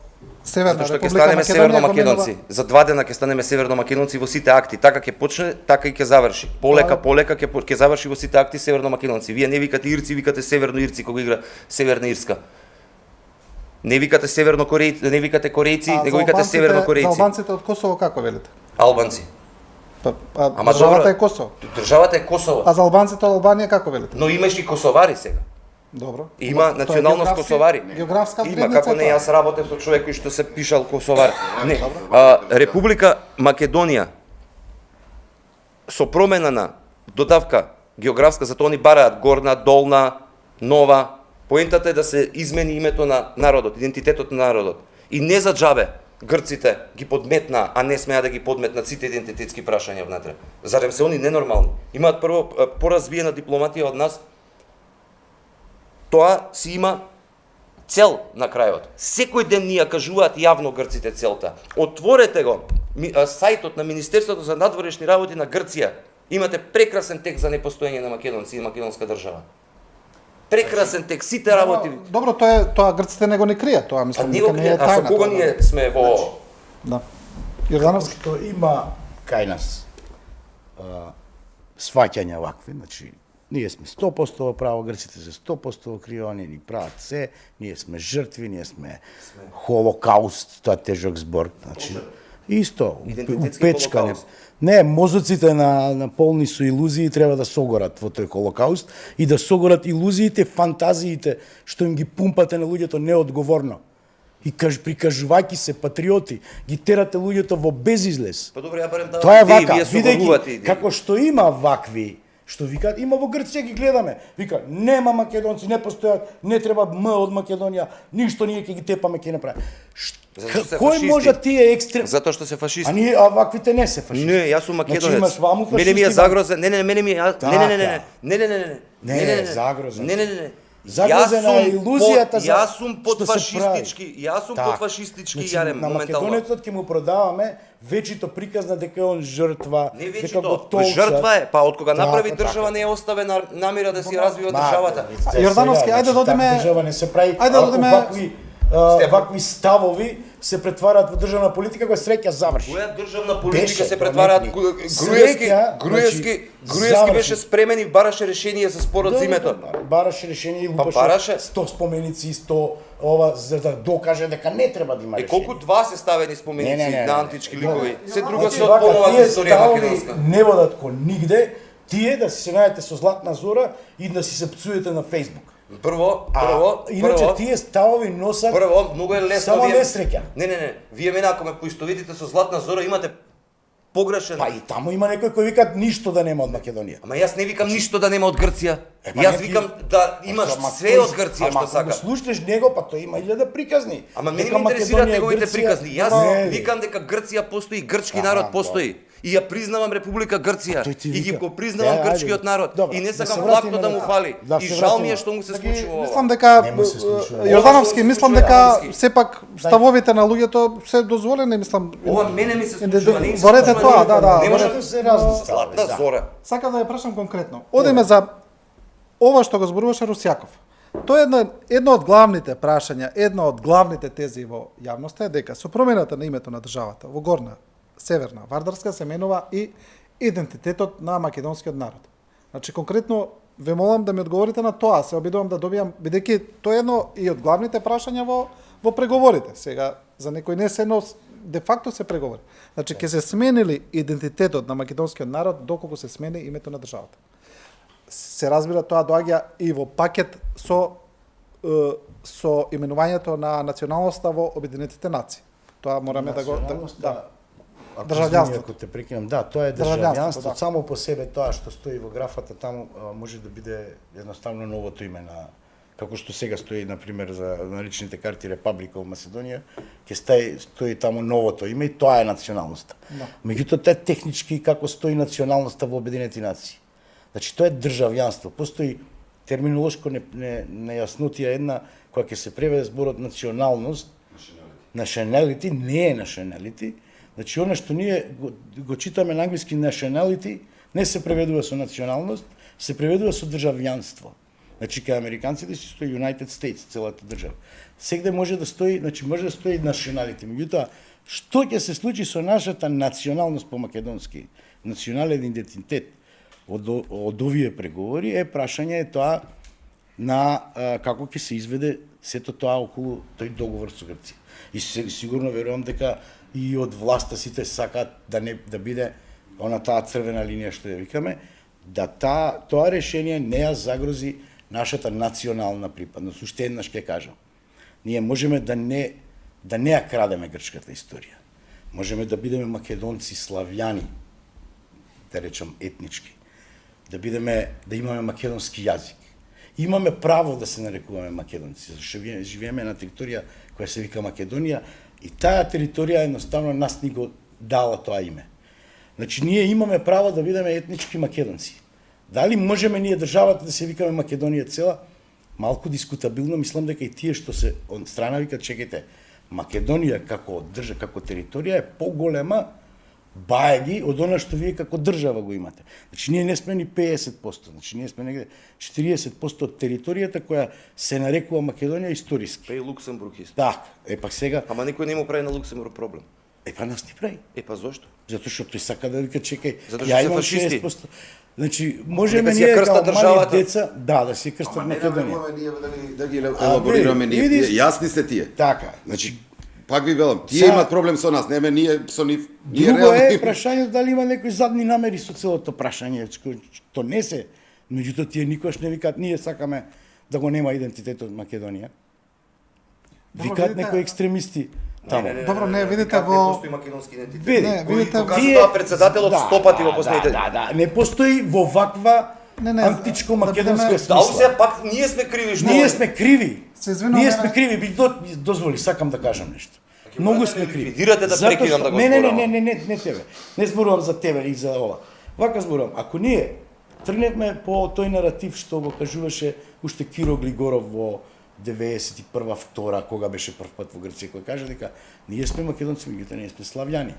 Speaker 1: Северна
Speaker 2: Затоа што ќе
Speaker 1: Република
Speaker 2: станеме
Speaker 1: Македонија
Speaker 2: северно
Speaker 1: го
Speaker 2: македонци. За 2 дена ќе станеме северно македонци во сите акти. Така ќе почне, така и ќе заврши. Полека ќе заврши во сите акти северно македонци. Вие не викате ирци, викате северно ирци кога игра Северна Ирска. Не викате северно корејци, не викате корејци, не го викате северно
Speaker 1: За
Speaker 2: корејци.
Speaker 1: албанците од Косово како велите?
Speaker 2: Албанци. Ама
Speaker 1: државата
Speaker 2: добро.
Speaker 1: е Косово.
Speaker 2: Државата е Косово.
Speaker 1: А за албанците од Албанија како велите?
Speaker 2: Но имаш и косовари сега.
Speaker 1: Добро.
Speaker 2: Има
Speaker 1: Тоа е
Speaker 2: националност
Speaker 1: географски-
Speaker 2: косовари.
Speaker 1: Географска
Speaker 2: Има,
Speaker 1: одредница
Speaker 2: како
Speaker 1: е
Speaker 2: не,
Speaker 1: тоа.
Speaker 2: јас работев со човек кој што се пишал косовар. Не, Република Македонија со промена на додавка географска, затоа они бараат горна, долна, нова. Поентата е да се измени името на народот, идентитетот на народот. И не за џабе грците ги подметна, а не смеа да ги подметнат сите идентитетски прашања внатре. Зарем се они ненормални? Имаат прво поразвиена дипломатија од нас. Тоа си има цел на крајот. Секој ден ни ја кажуваат јавно грците целта. Отворете го сајтот на Министерството за надворешни работи на Грција. Имате прекрасен текст за непостоење на македонци и македонска држава. Прекрасен текст, сите работи.
Speaker 1: Добро, тоа грците него не кријат, тоа
Speaker 2: А
Speaker 1: мислам
Speaker 2: него
Speaker 1: дека не е
Speaker 2: а со
Speaker 1: тајна.
Speaker 2: кого
Speaker 1: тоа,
Speaker 2: ние сме во
Speaker 1: Да. Јордановски.
Speaker 3: Што има кај нас сваќања вакви, значи ние сме 100% во право, грците се 100% во криво, они ни прават се, ние сме жртви, ние сме холокауст, тоа тежок збор, значи исто,
Speaker 2: Идентитетски
Speaker 3: упечкане.
Speaker 2: холокауст.
Speaker 3: Не, мозоците на полни со илузии треба да согорат во тој холокауст и да согорат илузиите, фантазиите што им ги пумпате на луѓето неодговорно. И прикажувајќи се патриоти, ги терате луѓето во безизлез.
Speaker 2: Па добро, ја барем да
Speaker 3: Тоа е вака,
Speaker 2: вие соборувате
Speaker 3: видејќи
Speaker 2: идеи.
Speaker 3: како што има вакви, што викаат, има во Грција ги гледаме. Вика, нема македонци, не постојат, не треба М од Македонија, ништо ние ќе ги тепаме, ќе направиме.
Speaker 2: Затоа се
Speaker 3: Кој
Speaker 2: фашисти.
Speaker 3: може тие екстрем...
Speaker 2: Затоа што се фашисти.
Speaker 3: А ваквите не се фашисти.
Speaker 2: Не, јас сум
Speaker 3: Значи
Speaker 2: македонец.
Speaker 3: имаш ваму
Speaker 2: Мене ми е
Speaker 3: фашисти,
Speaker 2: загрозен. Не, мене ми е не.
Speaker 3: Не, загрозен.
Speaker 2: Не.
Speaker 3: Загрозена е илузијата за
Speaker 2: Јас сум
Speaker 3: што се
Speaker 2: подфашистички,
Speaker 3: прави.
Speaker 2: јас сум
Speaker 3: Така.
Speaker 2: подфашистички
Speaker 3: Значи,
Speaker 2: јарем
Speaker 3: на
Speaker 2: моментално.
Speaker 3: македонецот ќе му продаваме вечито приказна дека е он жртва,
Speaker 2: Не
Speaker 3: дека
Speaker 2: вече
Speaker 3: го
Speaker 2: то,
Speaker 3: толчат.
Speaker 2: жртва е, па од кога
Speaker 3: Така,
Speaker 2: направи
Speaker 3: така.
Speaker 2: држава не ја оставе намира да си развива
Speaker 3: Ма,
Speaker 2: државата.
Speaker 1: Јордановски,
Speaker 3: сега,
Speaker 1: ајде да
Speaker 3: така
Speaker 1: одиме-
Speaker 3: држава не се прави.
Speaker 1: ајде да одиме-
Speaker 3: Вакви ставови се претвараат во државна политика која среќа заврши.
Speaker 2: Која државна политика
Speaker 3: Беше,
Speaker 2: се претвараат
Speaker 3: прометни.
Speaker 2: Груевски,
Speaker 3: Среќа,
Speaker 2: Груевски,
Speaker 3: значи,
Speaker 2: Груевски беше
Speaker 3: заврши.
Speaker 2: спремен и бараше решение за спорот за името.
Speaker 3: Бараше решение и лупаше
Speaker 2: бараше.
Speaker 3: 100 споменици, 100 ова за да докаже дека не треба да има
Speaker 2: Е
Speaker 3: решение.
Speaker 2: колку два се ставени споменици
Speaker 3: Не.
Speaker 2: на антички ликови. Се друго
Speaker 3: Значи,
Speaker 2: се
Speaker 3: вака,
Speaker 2: отпомнува
Speaker 3: тие
Speaker 2: историја
Speaker 3: ставови
Speaker 2: македонска.
Speaker 3: не водат кон нигде, тие да си се најдете со Златна Зора и да си се пцуете на Фејсбук.
Speaker 2: Прво,
Speaker 3: Иначе тие ставови носат
Speaker 2: Прво, многу е лесно
Speaker 3: само
Speaker 2: вие.
Speaker 3: несреќа.
Speaker 2: Не. Вие мене ако ме поистовитите со Златна Зора имате погрешен.
Speaker 3: Па и таму има некои кои викаат ништо да нема од Македонија.
Speaker 2: Ама јас не викам ништо да нема од Грција.
Speaker 3: Па
Speaker 2: Јас
Speaker 3: не ти-
Speaker 2: викам да имаш
Speaker 3: Ама
Speaker 2: све
Speaker 3: тој-
Speaker 2: од Грција
Speaker 3: ама
Speaker 2: што
Speaker 3: ако
Speaker 2: сака.
Speaker 3: го слушнеш него, па тој има 1000 приказни.
Speaker 2: Ама мене
Speaker 3: Дека
Speaker 2: ме интересираат
Speaker 3: Македонија,
Speaker 2: неговите
Speaker 3: Грција-
Speaker 2: приказни. Јас
Speaker 3: Не,
Speaker 2: викам дека Грција постои, грчки народ постои. И ја признавам Република Грција.
Speaker 3: Тој ти
Speaker 2: И ги
Speaker 3: вика.
Speaker 2: го признавам
Speaker 3: Ајде,
Speaker 2: грчкиот народ.
Speaker 3: добро,
Speaker 2: И не
Speaker 3: да
Speaker 2: сакам
Speaker 3: се
Speaker 2: влакно
Speaker 3: вратиме
Speaker 2: да
Speaker 3: на-
Speaker 2: му фали.
Speaker 3: да
Speaker 2: И
Speaker 3: се
Speaker 2: жал ми
Speaker 3: вратиме.
Speaker 2: е што му се
Speaker 1: Таки,
Speaker 2: случува ова.
Speaker 1: мислам дека
Speaker 3: Не му се случува.
Speaker 1: Јордановски,
Speaker 2: Ова
Speaker 1: мислам
Speaker 2: што се
Speaker 1: дека
Speaker 2: случува,
Speaker 1: сепак ставовите на луѓето се дозволени, мислам.
Speaker 2: Ова мене ми се случува, не им се
Speaker 1: Ворете
Speaker 2: случува
Speaker 1: тоа,
Speaker 2: на
Speaker 1: да,
Speaker 2: Не може
Speaker 3: да се разни ставови,
Speaker 2: Златна
Speaker 3: да.
Speaker 2: Зора.
Speaker 1: Сакам да ја прашам конкретно. Одиме за ова што го зборуваше Русјаков. Тоа е едно од главните прашања, една од главните тези во јавноста е дека со промената на името на државата во Горна, Северна, Вардарска се менува и идентитетот на македонскиот народ. Значи конкретно ве молам да ми одговорите на тоа, се обидувам да добијам бидејќи тоа е едно и од главните прашања во преговорите. Сега за некој не се едно де факто се преговори. Значи ќе се сменили идентитетот на македонскиот народ доколку се смени името на државата. Се разбира тоа доаѓа и во пакет со именувањето на националноста во Обединетите нации. Тоа мораме да го да. Државјанството.
Speaker 3: Ако те прекинам, да, тоа е
Speaker 1: Државјанството,
Speaker 3: државјанство.
Speaker 1: да.
Speaker 3: Само по себе тоа што стои во графата таму може да биде едноставно новото име на како што сега стои на пример за наличните карти Република во Македонија, ќе стои таму новото име и тоа е националноста.
Speaker 1: Да.
Speaker 3: Меѓутоа тоа е технички како стои националноста во Обединети нации. Значи тоа е државјанство. Постои терминолошко нејаснотија една која ќе се преведе зборот националност, nationality не е nationality. Значи, она што ние го читаме на англиски nationality, не се преведува со националност, се преведува со државјанство. Значи, кај американците си стои United States, целата држава. Сегде може да стои, значи може да стои nationality. Меѓутоа, што ќе се случи со нашата националност по македонски, национален идентитет од овие преговори е прашање тоа на како ќе се изведе сето тоа околу тој договор со Грција. И сигурно верувам дека и од власта сите сакаат да биде таа црвена линија што ја викаме, да тоа решение не ја загрози нашата национална припадност. Уште еднаш ќе кажам. Ние можеме да не ја крадеме грчката историја. Можеме да бидеме македонци, славјани, да речам етнички. Да имаме македонски јазик. Имаме право да се нарекуваме македонци, зашто живееме на територија која се вика Македонија и таа територија едноставно нас ни го дала тоа име. Значи ние имаме право да бидеме етнички македонци. Дали можеме ние државата да се викаме Македонија цела? Малку дискутабилно, мислам дека и тие што се од страна викат чекајте, Македонија како територија е поголема баеги од она што вие како држава го имате. Значи ние не сме ни 50%, значи ние сме негде 40% од територијата која се нарекува Македонија историски.
Speaker 2: Па и Луксембург исто.
Speaker 3: Така, пак сега,
Speaker 2: Ама никој не му прави на Луксембург проблем.
Speaker 3: па нас ти прави.
Speaker 2: Па зошто?
Speaker 3: Затоа што тој сака да вика чекај,
Speaker 2: Затоа што
Speaker 3: ја
Speaker 2: се
Speaker 3: имам
Speaker 2: фашисти.
Speaker 3: 60%. Значи можеме
Speaker 2: Нека си ја
Speaker 3: ние
Speaker 2: крстат
Speaker 3: како мали
Speaker 2: државата.
Speaker 3: деца, да си крстат
Speaker 4: Ама не
Speaker 3: Македонија.
Speaker 4: намеруваме ние да ги елаборираме,
Speaker 3: видиш-
Speaker 4: јасни се тие.
Speaker 3: Така,
Speaker 4: Значи, пак ви велам, тие
Speaker 3: Сега-
Speaker 4: имаат проблем со нас, неме ние со нив. Ние
Speaker 3: Друго
Speaker 4: реално
Speaker 3: е прашањето дали има некои задни намери со целото прашање, што не се, меѓутоа тие никош не викаат ние сакаме да го нема идентитетот Македонија. Викаат
Speaker 1: видите-
Speaker 3: некои екстремисти таму.
Speaker 1: Добро, не, видите
Speaker 2: Не
Speaker 1: во-
Speaker 2: постои македонски идентитет.
Speaker 3: Види,
Speaker 1: Не,
Speaker 2: Кој
Speaker 1: видите,
Speaker 2: го кажа
Speaker 3: тие-
Speaker 2: тоа председателот 100 пати во последните.
Speaker 3: Да, не постои во ваква
Speaker 1: Не,
Speaker 3: античко
Speaker 1: да
Speaker 3: македонска
Speaker 1: бидеме-
Speaker 2: Да,
Speaker 3: смисла.
Speaker 2: се пак ние сме криви што.
Speaker 3: Ние сме криви.
Speaker 1: Се извинувам,
Speaker 3: Ние
Speaker 1: не,
Speaker 3: сме
Speaker 1: не.
Speaker 3: криви, дозволи, сакам да кажам нешто. Многу
Speaker 2: морате
Speaker 3: сме
Speaker 2: да
Speaker 3: криви.
Speaker 2: ликвидирате да
Speaker 3: Затоа
Speaker 2: прекинам да го
Speaker 3: не
Speaker 2: зборувам.
Speaker 3: тебе. Не зборувам за тебе и за ова. Вака зборувам. Ако ние тргневме по тој наратив што го кажуваше уште Киро Глигоров во 91-2, кога беше прв пат во Грција, кој кажа дека ние сме македонци, меѓутоа ние сме славјани.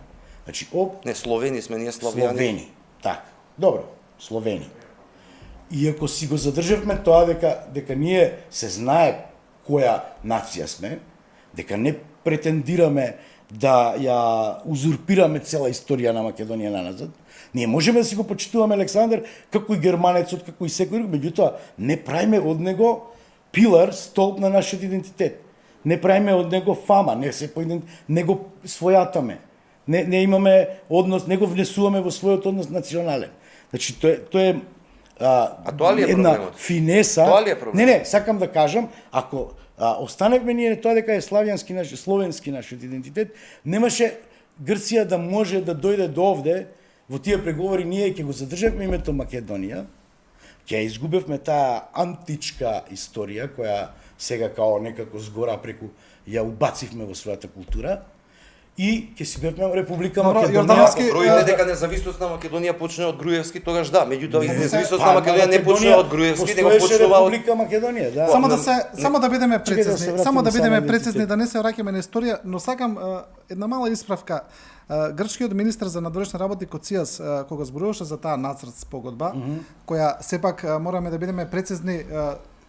Speaker 3: Значи,
Speaker 2: Не, Словени сме, ние славјани.
Speaker 3: Словени. Така. Добро, Словени. И ако си го задржавме тоа дека ние се знае која нација сме, дека не претендираме да ја узурпираме цела историја на Македонија наназад, ние можеме да си го почитуваме Александар како и германецот, како и секој друг, меѓутоа не правиме од него пилар, столб на нашиот идентитет. Не правиме од него фама, не го својатаме. Не имаме однос, не го внесуваме во својот однос национален. Значи, тоа е
Speaker 2: тоа ли е
Speaker 3: една
Speaker 2: проблемот?
Speaker 3: финеса.
Speaker 2: Тоа ли е проблемот?
Speaker 3: Не, сакам да кажам, ако останевме ние тоа дека е славјански наш, словенски нашиот идентитет, немаше Грција да може да дојде до овде во тие преговори, ние ќе го задржавме името Македонија, ќе изгубевме таа античка историја која сега као некако згора преку ја убацивме во својата култура и ќе си бевме Република
Speaker 1: Добро,
Speaker 3: Македонија.
Speaker 1: Јордански,
Speaker 2: Броите дека независност на Македонија почне од Груевски, тогаш да, меѓутоа
Speaker 1: Не,
Speaker 2: независност на Македонија не почне од Груевски, него
Speaker 3: постоеше
Speaker 2: почнува од
Speaker 3: Република Македонија, да.
Speaker 1: Само да бидеме
Speaker 3: Чекај да се
Speaker 1: прецизни,
Speaker 3: вратиме
Speaker 1: само да
Speaker 3: само
Speaker 1: бидеме
Speaker 3: на
Speaker 1: прецизни,
Speaker 3: идентитет.
Speaker 1: да не се враќаме на историја, но сакам една мала исправка. Грчкиот министар за надворешни работи Коцијас, кога зборуваше за таа нацрт спогодба, која сепак мораме да бидеме прецизни,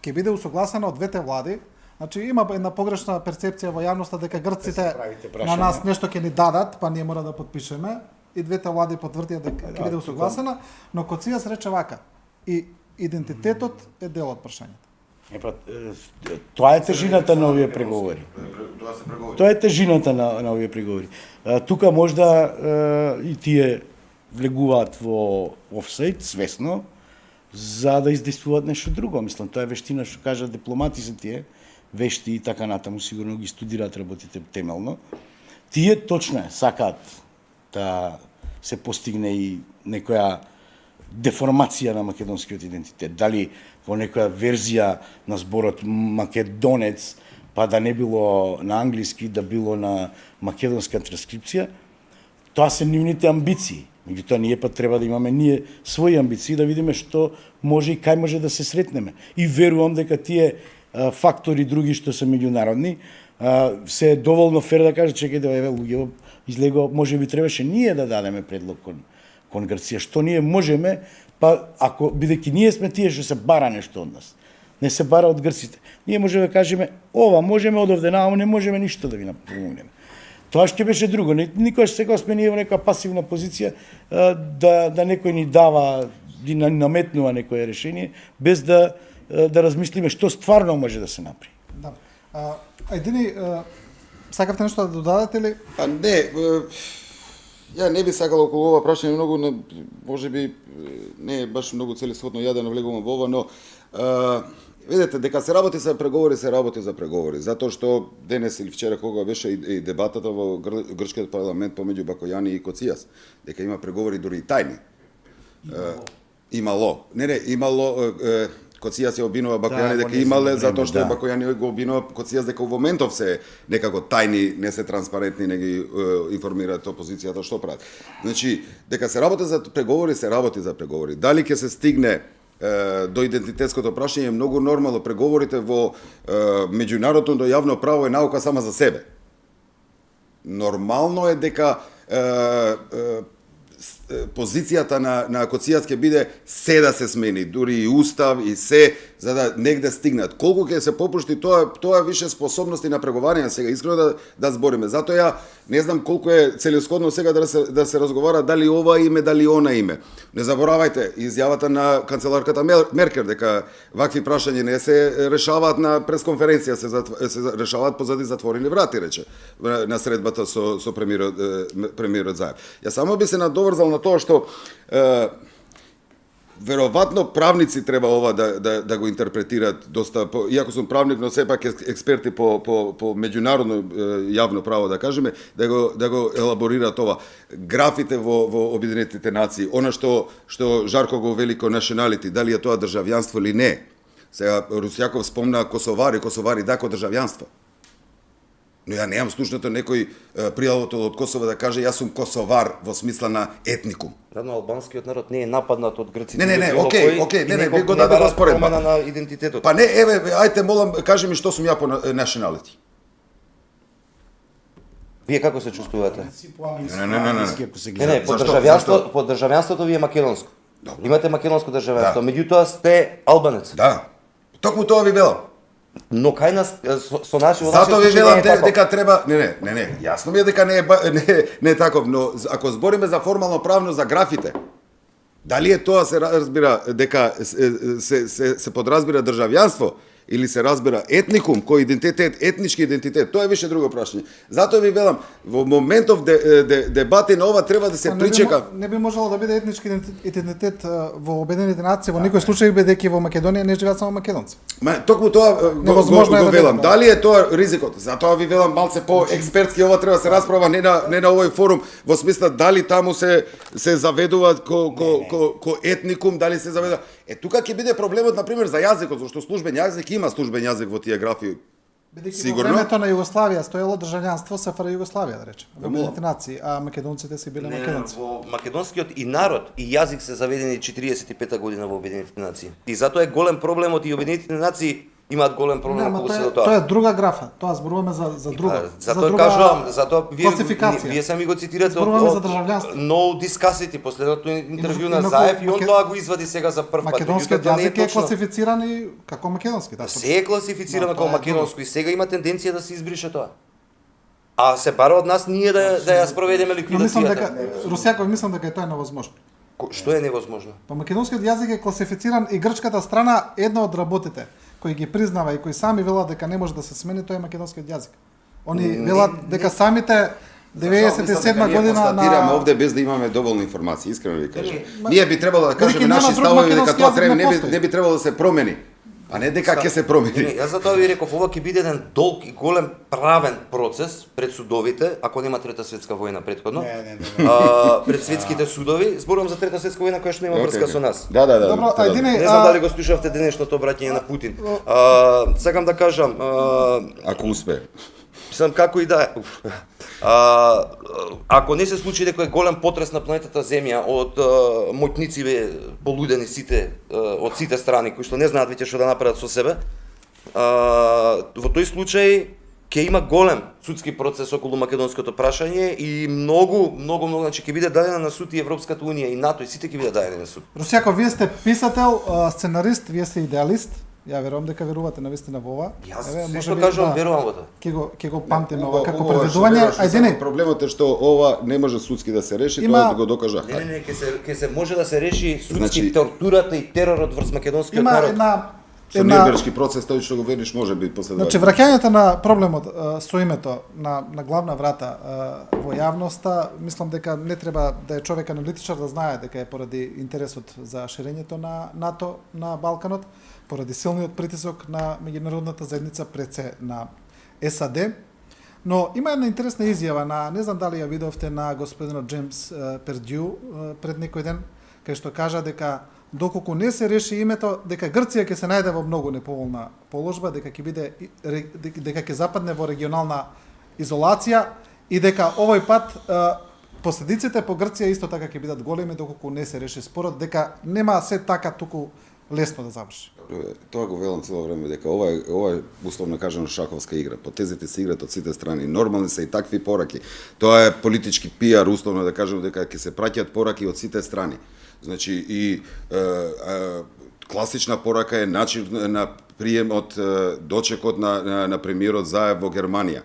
Speaker 1: ќе биде усогласена од двете влади. Значи има една погрешна перцепција во јавноста дека грците
Speaker 3: правите
Speaker 1: на
Speaker 3: прашање.
Speaker 1: нас нешто ќе ни дадат, па ние мора да потпишеме. И двете влади потврдија дека ќе биде усогласена, но Коцијас рече вака: и идентитетот е дел од прашањето.
Speaker 3: Тоа е тежината на овие преговори.
Speaker 4: Тоа се преговори.
Speaker 3: Тоа е тежината на овие преговори. Тука можда и тие влегуваат во офсайд свесно за да издействуваат нешто друго. Мислам, тоа е вештина што кажат дипломатите тие, вешти и така натаму, сигурно ги студираат работите темелно. Тие точно сакаат да се постигне и некоја деформација на македонскиот идентитет. Дали во некоја верзија на зборот македонец, па да не било на англиски, да било на македонска транскрипција, тоа се нивните амбиции. Меѓутоа, ние па треба да имаме ние своји амбиции, да видиме што може и кај може да се сретнеме. И верувам дека тие фактори други што се меѓународни, се доволно фер да кажат, чекајте, еве луѓе, излего, може би требаше ние да дадеме предлог кон Грција, што ние можеме, па ако бидејќи ние сме тие што се бара нешто од нас, не се бара од грците. Ние можеме да кажеме, ова можеме од овде нааму, не можеме ништо да ви помогнеме. Тоа ќе беше друго. Никош сега сме ние во нека пасивна позиција да некој ни дава и наметнува некое решение без да размислиме што стварно може да се направи.
Speaker 1: Да. Едини, сакавте нешто да додадете ли?
Speaker 4: Па не, ја не би сакал околу ова прашање многу, може би не е баш многу целесhodно ја да навлегувам во ова, но видете, дека се работи за преговори, се работи за преговори, затоа што денес или вчера кога беше и дебатата во грчкиот парламент помеѓу Бакојани и Коцијас, дека има преговори дури и тајни. Имало. Имало. Коцијас ја обвинува Бакојани дека имале, затоа што Бакојани го обвинува Коцијас дека во моментов се некако тајни, не се транспарентни, не ги информираат опозицијата што прават. Значи, дека се работи за преговори, се работи за преговори. Дали ќе се стигне до идентитетското прашање е многу нормално. Преговорите во меѓународното јавно право е наука сама за себе. Нормално е дека позицијата на Коцијас ќе биде се да се смени, дури и устав и се, за да негде стигнат. Колку ќе се попушти, тоа е више способности на преговарање сега, искрено да збориме. Затоа ја не знам колку е целесходно сега да се разговара дали ова име, дали она име. Не заборавајте изјавата на канцеларката Меркел дека вакви прашања не се решаваат на пресконференција, се решаваат позади затворени врати, рече, на средбата со премиерот Заев. Ја само би се надоврзал на тоа што веројатно правници треба ова да го интерпретираат доста, иако сум правник, но сепак експерти по меѓународно јавно право, да кажеме, да го елаборираат ова. Графите во Обединетите нации, она што Жарко го вели ко nationality, дали е тоа државјанство или не. Сега Русјаков спомна Косовари да ко државјанство. Но ја неам слушнато некој пријавотел од Косово да каже јас сум косовар во смисла на етникум.
Speaker 2: Да, но албанскиот народ не е нападнат од грците.
Speaker 4: Не,
Speaker 2: било
Speaker 4: окей,
Speaker 2: кој, и
Speaker 4: не,
Speaker 2: некој
Speaker 4: ви го
Speaker 2: не
Speaker 4: дадох
Speaker 2: бара
Speaker 4: споредба.
Speaker 2: промена на идентитетот.
Speaker 4: Па не, еве, ајте молам, кажи ми што сум ја по nationality.
Speaker 2: Вие како се чувствувате?
Speaker 4: Не.
Speaker 2: По
Speaker 4: Зашто?
Speaker 2: државјанство, по државјанството ви е македонско.
Speaker 4: Добро.
Speaker 2: Имате македонско државјанство,
Speaker 4: Да.
Speaker 2: меѓутоа сте албанец.
Speaker 4: Да. Токму тоа ви велам.
Speaker 2: Но кај нас со наши
Speaker 4: Затоа ви велам
Speaker 2: така.
Speaker 4: дека треба, не, јасно ми е дека не е таков, но ако збориме за формално правно за графите, дали е тоа се разбира дека се подразбира државјанство или се разбира етникум, кој идентитет, етнички идентитет, тоа е више друго прашање. Затоа ви велам, во моментов дебати на ова треба да се причека.
Speaker 1: Не би можело да биде етнички идентитет во Обединените нации во никој случај бидејќи во Македонија не живеат само македонци.
Speaker 4: Токму тоа
Speaker 1: Невозможно е
Speaker 4: го
Speaker 1: да
Speaker 4: велам.
Speaker 1: биде, да.
Speaker 4: Дали е тоа ризикот? Затоа ви велам малце по експертски, ова треба да се расправа не на овој форум, во смисла дали таму се заведуваат ко етникум, дали се заведува. Тука ќе биде проблемот на пример за јазикот, зашто службен јазик има службен јазик во тие графи.
Speaker 1: Бидејќи во
Speaker 4: Сигурно.
Speaker 1: времето на Југославија стоело државјанство СФР Југославија, да речем, во Обединените нации, а македонците се биле македонци.
Speaker 2: Во македонскиот и народ и јазик се заведени 45-та година во Обединетите нации. И затоа е голем проблемот и Обединетите нации имаат голем проблем
Speaker 1: Ама
Speaker 2: кога се
Speaker 1: тоа
Speaker 2: до
Speaker 1: е-
Speaker 2: тоа.
Speaker 1: тоа е друга графа, тоа зборуваме за друга.
Speaker 2: Затоа
Speaker 1: друга
Speaker 2: кажувам, затоа
Speaker 1: класификација.
Speaker 2: вие сами го цитирате
Speaker 1: Зборуваме за државјанство.
Speaker 2: No Discussity, последното интервју на
Speaker 1: Инаку,
Speaker 2: Заев и он
Speaker 1: маке-
Speaker 2: тоа го извади сега за прв пат.
Speaker 1: Македонскиот
Speaker 2: Меѓутоа, тоа не
Speaker 1: јазик е
Speaker 2: точно.
Speaker 1: класифициран и како македонски, да.
Speaker 2: Се е класифицирано
Speaker 1: Да,
Speaker 2: како
Speaker 1: тоа е
Speaker 2: македонско и сега има тенденција да се избрише тоа. А се бара од нас ние да ја спроведеме
Speaker 1: Но мислам дека
Speaker 2: ликвидацијата.
Speaker 1: Русјаков мислам дека е тоа невозможно.
Speaker 2: Што е невозможно?
Speaker 1: Па македонскиот јазик е класифициран и грчката страна една од работите кои ги признава и кои сами велат дека не може да се смени, тоа е македонскиот јазик. Они велат дека самите 97 година
Speaker 4: констатираме
Speaker 1: на
Speaker 4: овде без да имаме доволно информации, искрено ви кажам.
Speaker 2: Ма-
Speaker 4: Ние би требало да кажеме
Speaker 1: Бидејќи нема
Speaker 4: наши
Speaker 1: друг
Speaker 4: ставови дека
Speaker 1: македонски
Speaker 4: тоа
Speaker 1: јазик
Speaker 4: треба
Speaker 1: не постои.
Speaker 4: не би требало да се промени, а не дека ќе се промени.
Speaker 2: Јас затоа ви реков, ова ќе биде еден долг и голем правен процес пред судовите, ако нема трета светска војна претходно.
Speaker 3: Не.
Speaker 2: Пред светските судови, зборувам за трета светска војна која што нема врска со нас.
Speaker 4: Да.
Speaker 1: Добро,
Speaker 4: треба.
Speaker 1: ајдине,
Speaker 2: Не знам дали го слушавте денешното обраќање на Путин. Сакам да кажам,
Speaker 4: Ако успее.
Speaker 2: сам како и да е. Ако не се случи дека е голем потрес на планетата Земја од моќнициве полудени сите од сите страни кои што не знаат веќе што да направат со себе, во тој случај ќе има голем судски процес околу македонското прашање и многу, значи ќе биде дадена на суд и Европската унија и НАТО и сите ќе бидат дадени на суд.
Speaker 1: Русјаков, вие сте писател, сценарист, вие сте идеалист. Ја верувам дека верувате навистина во ова.
Speaker 2: Јас
Speaker 1: Еве,
Speaker 2: се
Speaker 1: може
Speaker 2: што
Speaker 1: би,
Speaker 2: кажувам,
Speaker 1: да,
Speaker 2: верувам во тоа.
Speaker 1: Ќе го памтиме ова како
Speaker 4: Убаво е што
Speaker 1: предвидување.
Speaker 4: веруваш,
Speaker 1: Ајдине,
Speaker 4: само проблемот е што ова не може судски да се реши,
Speaker 1: Има-
Speaker 4: тоа го докажа.
Speaker 2: Не, ќе се може да се реши судски
Speaker 4: Значи-
Speaker 2: тортурата и теророт врз македонскиот
Speaker 1: има
Speaker 2: народ.
Speaker 4: Со Нирнбергски процес тој што го вериш може би последователно.
Speaker 1: Значи, враќањето на проблемот со името на главна врата во јавноста, мислам дека не треба да е човек аналитичар да знае дека е поради интересот за ширењето на НАТО на Балканот, поради силниот притисок на меѓународната заедница пред се на САД. Но има една интересна изјава на, не знам дали ја видовте, на господинот Джеймс Пердју пред некој ден, кај што кажа дека доколку не се реши името, дека Грција ќе се најде во многу неповолна положба, дека ќе биде дека ќе западне во регионална изолација и дека овој пат последиците по Грција исто така ќе бидат големи доколку не се реши спорот, дека нема се така туку лесно да заврши.
Speaker 4: Тоа го велам цело време дека ова е условно кажано шаховска игра. Потезите се играат од сите страни. Нормални се и такви пораки. Тоа е политички пиар, условно да кажем дека ќе се праќаат пораки од сите страни. Значи и класична порака е начин на прием од дочекот на премиерот Заев во Германија.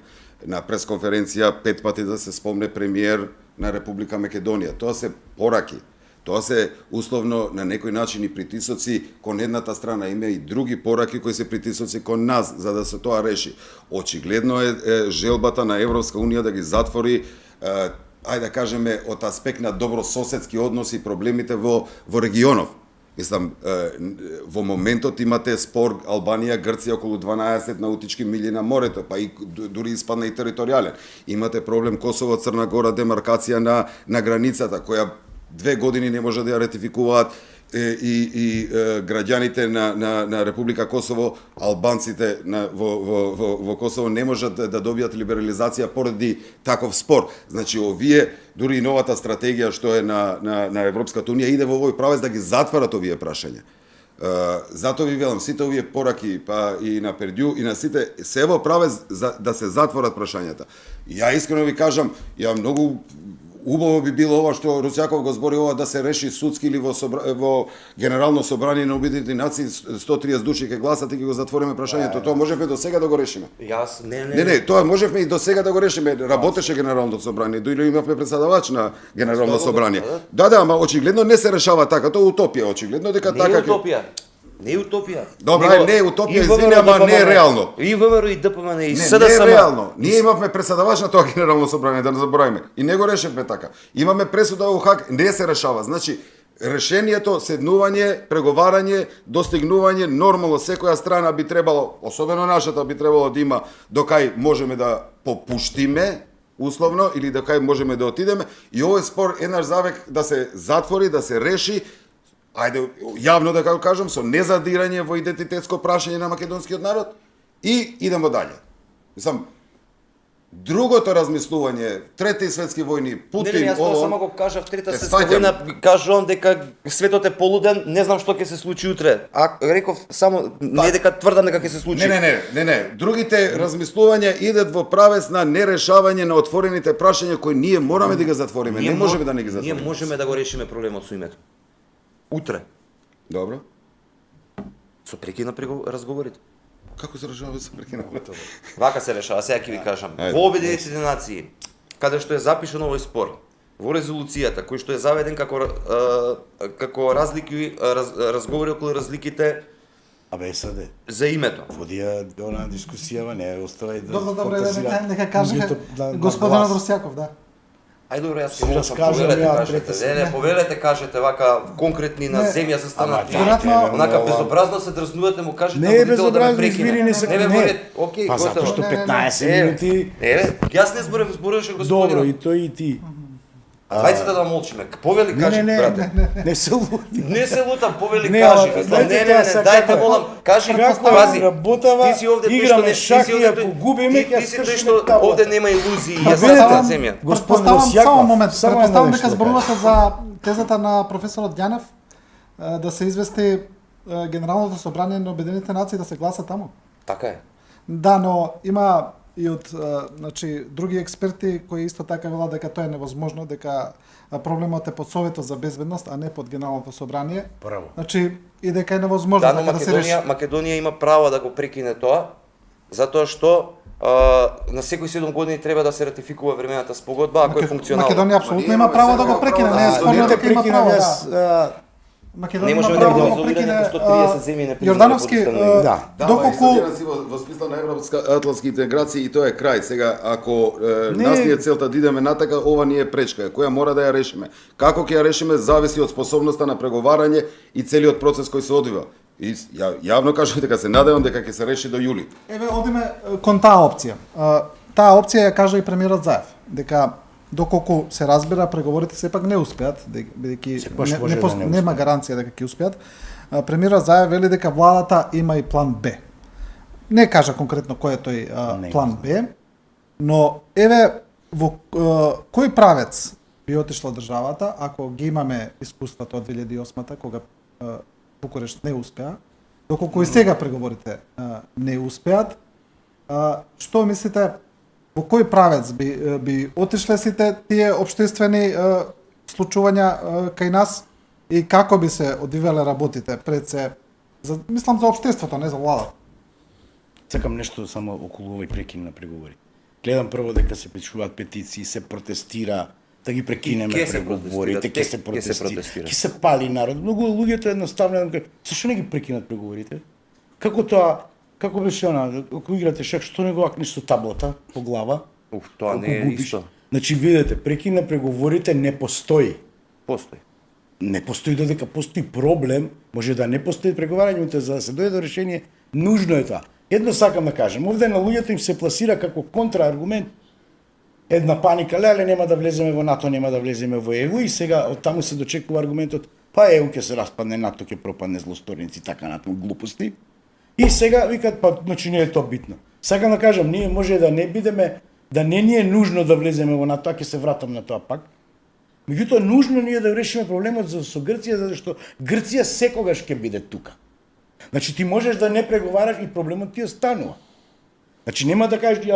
Speaker 4: На пресконференција 5 пати да се спомне премиер на Република Македонија. Тоа се пораки. Тоа се условно на некој начин и притисоци кон едната страна, има и други пораки кои се притисоци кон нас за да се тоа реши. Очигледно е желбата на Европска унија да ги затвори ајде да кажеме од аспект на добрососедски односи и проблемите во регионов. Мислам, во моментот имате спор Албанија, Грција околу 12 наутички милји на морето, па и дури испадна и територијален. Имате проблем Косово, Црна Гора, демаркација на границата, која 2 години не може да ја ратификуваат граѓаните на Република Косово, албанците во Косово не можат да добијат либерализација поради таков спор. Значи, овие, дури и новата стратегија што е на Европската Унија, иде во овој правец да ги затварат овие прашања. Затоа ви велам, сите овие пораки, па и на Пердју, и на сите, се во правец да се затворат прашањата. Ја искрено ви кажам, ја многу убаво би било ова што Русјаков го збори, ова да се реши судски или во Генерално собрание на Обединените нации, 130 души ќе гласат и ќе го затвориме прашањето. Тоа можевме до сега да го решиме.
Speaker 2: Јас
Speaker 4: Не, тоа можевме и до сега да го решиме. Работеше Генералното собрание, дојде имавме председавач на Генерално собрание. Да, ама очигледно не се решава така, тоа е утопија, очигледно дека така
Speaker 2: Не е утопија. Не е утопија.
Speaker 4: Добра, не е утопија, извини, ама не е реално.
Speaker 2: И ВМРО и ДПМН и
Speaker 4: Не
Speaker 2: СДСМ.
Speaker 4: е реално. Ние имавме председавач на тоа Генерално собрание, да не забораваме. И не го решивме така. Имаме пресуда во Хаг, не се решава. Значи, решението, седнување, преговарање, достигнување, нормално секоја страна би требало, особено нашата, би требало да има до кај можеме да попуштиме, условно, или до кај можеме да отидеме, и овој спор еднаш завек да се затвори, да се реши, ајде, јавно да го кажам, со незадирање во идентитетско прашање на македонскиот народ, и идемо далje. Мислам, другото размислување, трети светски војни, Путин,
Speaker 2: Јас тоа
Speaker 4: ово...
Speaker 2: само го кажав, трета светска
Speaker 4: сваќам.
Speaker 2: војна, кажувам дека светот е полуден, не знам што ќе се случи утре. А реков само не дека тврдам дека ќе се случи.
Speaker 4: Не. Другите размислувања идат во правец на нерешавање на отворените прашања кои ние мораме да ги затвориме. Не можеме да не ги затвориме.
Speaker 2: Ние можеме да го решиме проблемот со името. Утре.
Speaker 4: Добро.
Speaker 2: Со прекина разговорите.
Speaker 4: Како се решава се прекинува тоа?
Speaker 2: Вака се решава, сега ќе ви кажам.
Speaker 4: Ајде.
Speaker 2: Во Обединетите нации, каде што е запишан овој спор, во резолуцијата, кој што е заведен како разговори околу разликите
Speaker 3: Абе, саде,
Speaker 2: за името.
Speaker 3: водија она дискусија, не оставај да
Speaker 1: Добро,
Speaker 3: фантазира.
Speaker 1: нека каже
Speaker 3: луѓето на
Speaker 1: господинот
Speaker 3: глас.
Speaker 1: Русјаков, да.
Speaker 2: Ајде добро, јас
Speaker 3: Си
Speaker 2: ќе
Speaker 3: раскажам
Speaker 2: повелете,
Speaker 3: ја
Speaker 2: кажете.
Speaker 3: трета
Speaker 2: Не, повелете, кажете вака конкретни на
Speaker 1: Не.
Speaker 2: земја за станат.
Speaker 3: Ама,
Speaker 1: Веројатно-
Speaker 2: Онака безобразно се дрзнувате, му кажете
Speaker 3: Не е
Speaker 2: водителот да ме
Speaker 3: безобразно,
Speaker 2: прекине.
Speaker 3: извини, не се...
Speaker 2: Не, бе, окей,
Speaker 3: Па
Speaker 2: готово.
Speaker 3: затоа што
Speaker 1: Не, не, не.
Speaker 3: 15 минути...
Speaker 2: Јас не зборуваше господинот.
Speaker 3: Добро, и тој и ти.
Speaker 2: Двајцата да молчиме. Повели, кажи, брате.
Speaker 3: Не се лути.
Speaker 2: Не се лутам, повели,
Speaker 3: Не,
Speaker 2: кажи.
Speaker 3: ама,
Speaker 2: Мислам,
Speaker 3: знаете
Speaker 2: не,
Speaker 3: тоа сега
Speaker 2: дајте
Speaker 3: како е?
Speaker 2: волам, кажи,
Speaker 3: Како
Speaker 2: пази.
Speaker 3: работава,
Speaker 2: Ти си овде тој
Speaker 3: играме
Speaker 2: што не-
Speaker 3: шах
Speaker 2: ти си
Speaker 3: и
Speaker 2: овде
Speaker 3: ако
Speaker 2: тој-
Speaker 3: губиме, ќе
Speaker 2: ти си тој
Speaker 3: скршиме
Speaker 2: што
Speaker 3: таблата.
Speaker 2: овде нема илузии,
Speaker 1: Па
Speaker 2: јас
Speaker 1: видите,
Speaker 2: сам на земја.
Speaker 3: Господин
Speaker 1: Предпоставам
Speaker 3: Русјаков,
Speaker 1: само момент,
Speaker 3: само
Speaker 1: предпоставам
Speaker 3: едно
Speaker 1: дека
Speaker 3: нешто
Speaker 1: зборувате за тезата на професорот Ѓанев да се извести Генералното собрание на Обединените нации да се гласа таму.
Speaker 2: Така е.
Speaker 1: Да, но има и од значи други експерти кои исто така велат дека тоа е невозможно, дека проблемот е под Советот за безбедност, а не под Генералното собрание.
Speaker 3: Право.
Speaker 1: Значи и дека е невозможно
Speaker 2: Да, но
Speaker 1: дека да се реши.
Speaker 2: Македонија има право да го прекине тоа, затоа што на секои 7 години треба да се ратификува времената спогодба ако е функционална.
Speaker 1: Македонија апсолутно
Speaker 4: ние
Speaker 1: има
Speaker 4: имаме
Speaker 1: право да
Speaker 4: сега
Speaker 1: го прекине,
Speaker 4: право
Speaker 1: не е
Speaker 4: да-
Speaker 1: спорно
Speaker 3: Не те
Speaker 1: дека има
Speaker 3: прекинам
Speaker 1: право,
Speaker 3: јас.
Speaker 1: да. Македонија
Speaker 2: Не
Speaker 1: има
Speaker 2: можеме
Speaker 1: право
Speaker 2: да
Speaker 1: да
Speaker 2: го
Speaker 1: го
Speaker 2: изолираме
Speaker 1: прекине.
Speaker 2: како 130 земји не признани
Speaker 1: Јордановски,
Speaker 2: под уставни.
Speaker 3: Да.
Speaker 1: доколку
Speaker 4: во смисла на европска атлантски интеграција и тоа е крај. Сега ако
Speaker 3: Не.
Speaker 4: нас ни е целта да идеме натака, ова ни е пречка, која мора да ја решиме. Како ќе ја решиме зависи од способноста на преговарање и целиот процес кој се одвива. И јавно кажувам дека се надевам дека ќе се реши до јули.
Speaker 1: еве одиме кон таа опција. Таа опција ја кажа и премиерот Заев, дека доколку се разбира преговорите сепак не успеат, бидејќи
Speaker 3: Секогаш може да не
Speaker 1: нема гаранција дека ќе успеат. Премиерот Заев вели дека владата има и план Б. Не кажа конкретно кој е тој
Speaker 3: Не
Speaker 1: план Б, но еве во кој правец би отишла државата ако ги имаме искуството од 2008-та кога Букурешт не успеа, доколку и сега преговорите не успеат, што мислите во кој правец би отишле сите тие општествени случувања кај нас и како би се одвивеле работите пред се мислам за општеството, не за владата.
Speaker 3: Сакам нешто само околу овој прекин на преговори. Гледам прво дека се пишуваат петиции, се протестира, да ги прекинеме
Speaker 2: Ќе се
Speaker 3: преговорите, ќе се
Speaker 2: протестира, ќе се
Speaker 3: протестира,
Speaker 2: протестира.
Speaker 3: ќе се пали народ. Многу луѓето едноставно зашто не ги прекинат преговорите? Како тоа, како беше она, ако играте шах, што не го акнеш со таблата по глава?
Speaker 2: Тоа
Speaker 3: Ако
Speaker 2: не е
Speaker 3: губиш?
Speaker 2: исто.
Speaker 3: Значи видете, прекин на преговорите не постои.
Speaker 2: Постои.
Speaker 3: Не постои додека постои проблем, може да не постои преговарање, за да се дојде до решение, нужно е тоа. Едно сакам да кажем, овде на луѓето им се пласира како контрааргумент една паника, леле нема да влеземе во НАТО, нема да влеземе во ЕУ и сега од таму се дочекува аргументот, па ЕУ ќе се распадне, НАТО ќе пропадне, злосторници, така натаму глупости. И сега викат, па, значи не е тоа битно. Сакам да кажам, ние може да не бидеме, да не ни е нужно да влеземе во НАТО, ќе се вратам на тоа пак. Меѓутоа, нужно ние да решиме проблемот со Грција, затоа што Грција секогаш ќе биде тука. Значи ти можеш да не преговараш и проблемот ти останува. Значи нема да кажеш,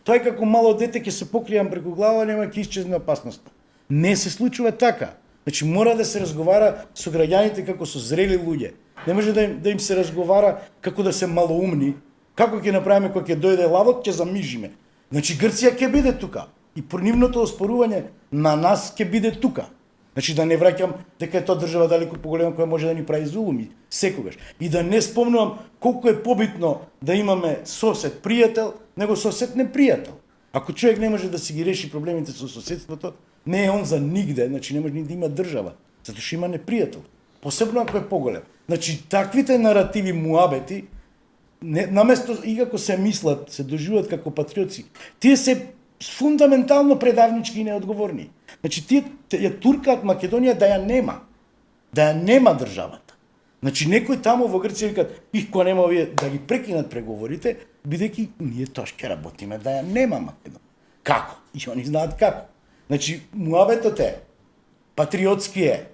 Speaker 3: тоа е како мало дете ќе се покријам преку глава, нема ќе исчезне опасноста. Не се случува така. Значи мора да се разговара со граѓаните како со зрели луѓе. Не може да им се разговара како да се малоумни. Како ќе направиме кога ќе дојде лавот, ќе замижиме. Значи Грција ќе биде тука. И нивното оспорување на нас ќе биде тука. Значи да не враќам дека е тоа држава далеку поголема која може да ни прави зулуми секогаш. И да не спомнувам колку е побитно да имаме сосед пријател, него сосед непријател. Ако човек не може да си ги реши проблемите со соседството, не е он за нигде, значи не може ни да има држава, затоа што има непријател. Посебно ако е поголем. Значи таквите наративи муабети наместо иако се мислат, се доживуваат како патриотци, тие се фундаментално предавнички и неодговорни. Значи тие ја туркаат Македонија да ја нема државата. Значи некој таму во Грција викат, кога нема овие да ги прекинат преговорите, бидејќи ние тоа ќе работиме да ја нема Македонија. Како? И они знаат како. Значи муабетот е, патриотски е,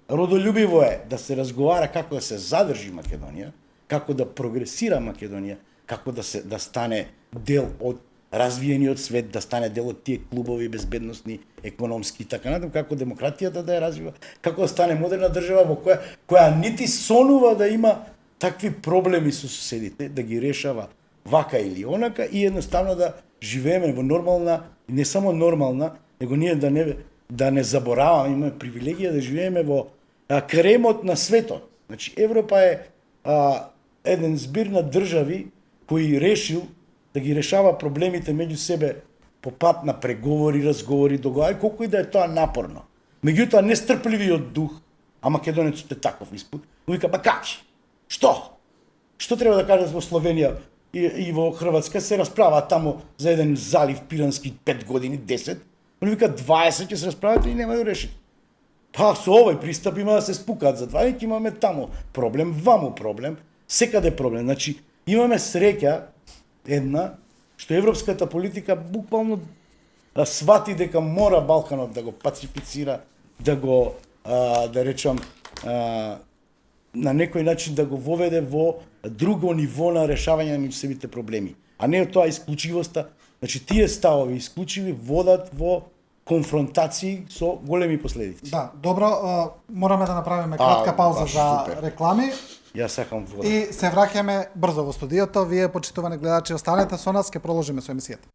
Speaker 3: родолюбиво е да се разговара како да се задржи Македонија, како да прогресира Македонија, како да стане дел од развиениот свет, да стане дел од тие клубови безбедносни, економски и така натаму, како демократијата да ја развива, како да стане модерна држава во која нити сонува да има такви проблеми со соседите, да ги решава вака или онака и едноставно да живееме во нормална, не само нормална, него ние да не забораваме, имаме привилегија да живееме во кремот на светот. Значи Европа е еден збир на држави кои решил да ги решава проблемите меѓу себе по пат на преговори, разговори, договори, колку и да е тоа напорно. Меѓутоа нестрпливиот дух, а македонецот е таков испод, му вика, ба каки? Што? Што треба да кажат во Словенија и во Хрватска се расправа таму за еден залив пирански 5 години, 10, он вика 20 ќе се расправат и нема да решат. Па со овој пристап има да се спукаат за 2 и имаме таму проблем, ваму проблем, секаде проблем. Значи имаме среќа една, што европската политика буквално свати дека мора Балканот да го пацифицира, да го, да речам, на некој начин да го воведе во друго ниво на решавање на меѓусебните проблеми. А не тоа исклучивоста, значи тие ставови исклучиви водат во конфронтации со големи последици.
Speaker 1: Да, добро, мораме да направиме кратка пауза за
Speaker 3: супер.
Speaker 1: реклами.
Speaker 3: Јас сакам вода.
Speaker 1: И се враќаме брзо во студиото. Вие, почитувани гледачи, останете со нас, ќе продолжиме со емисијата.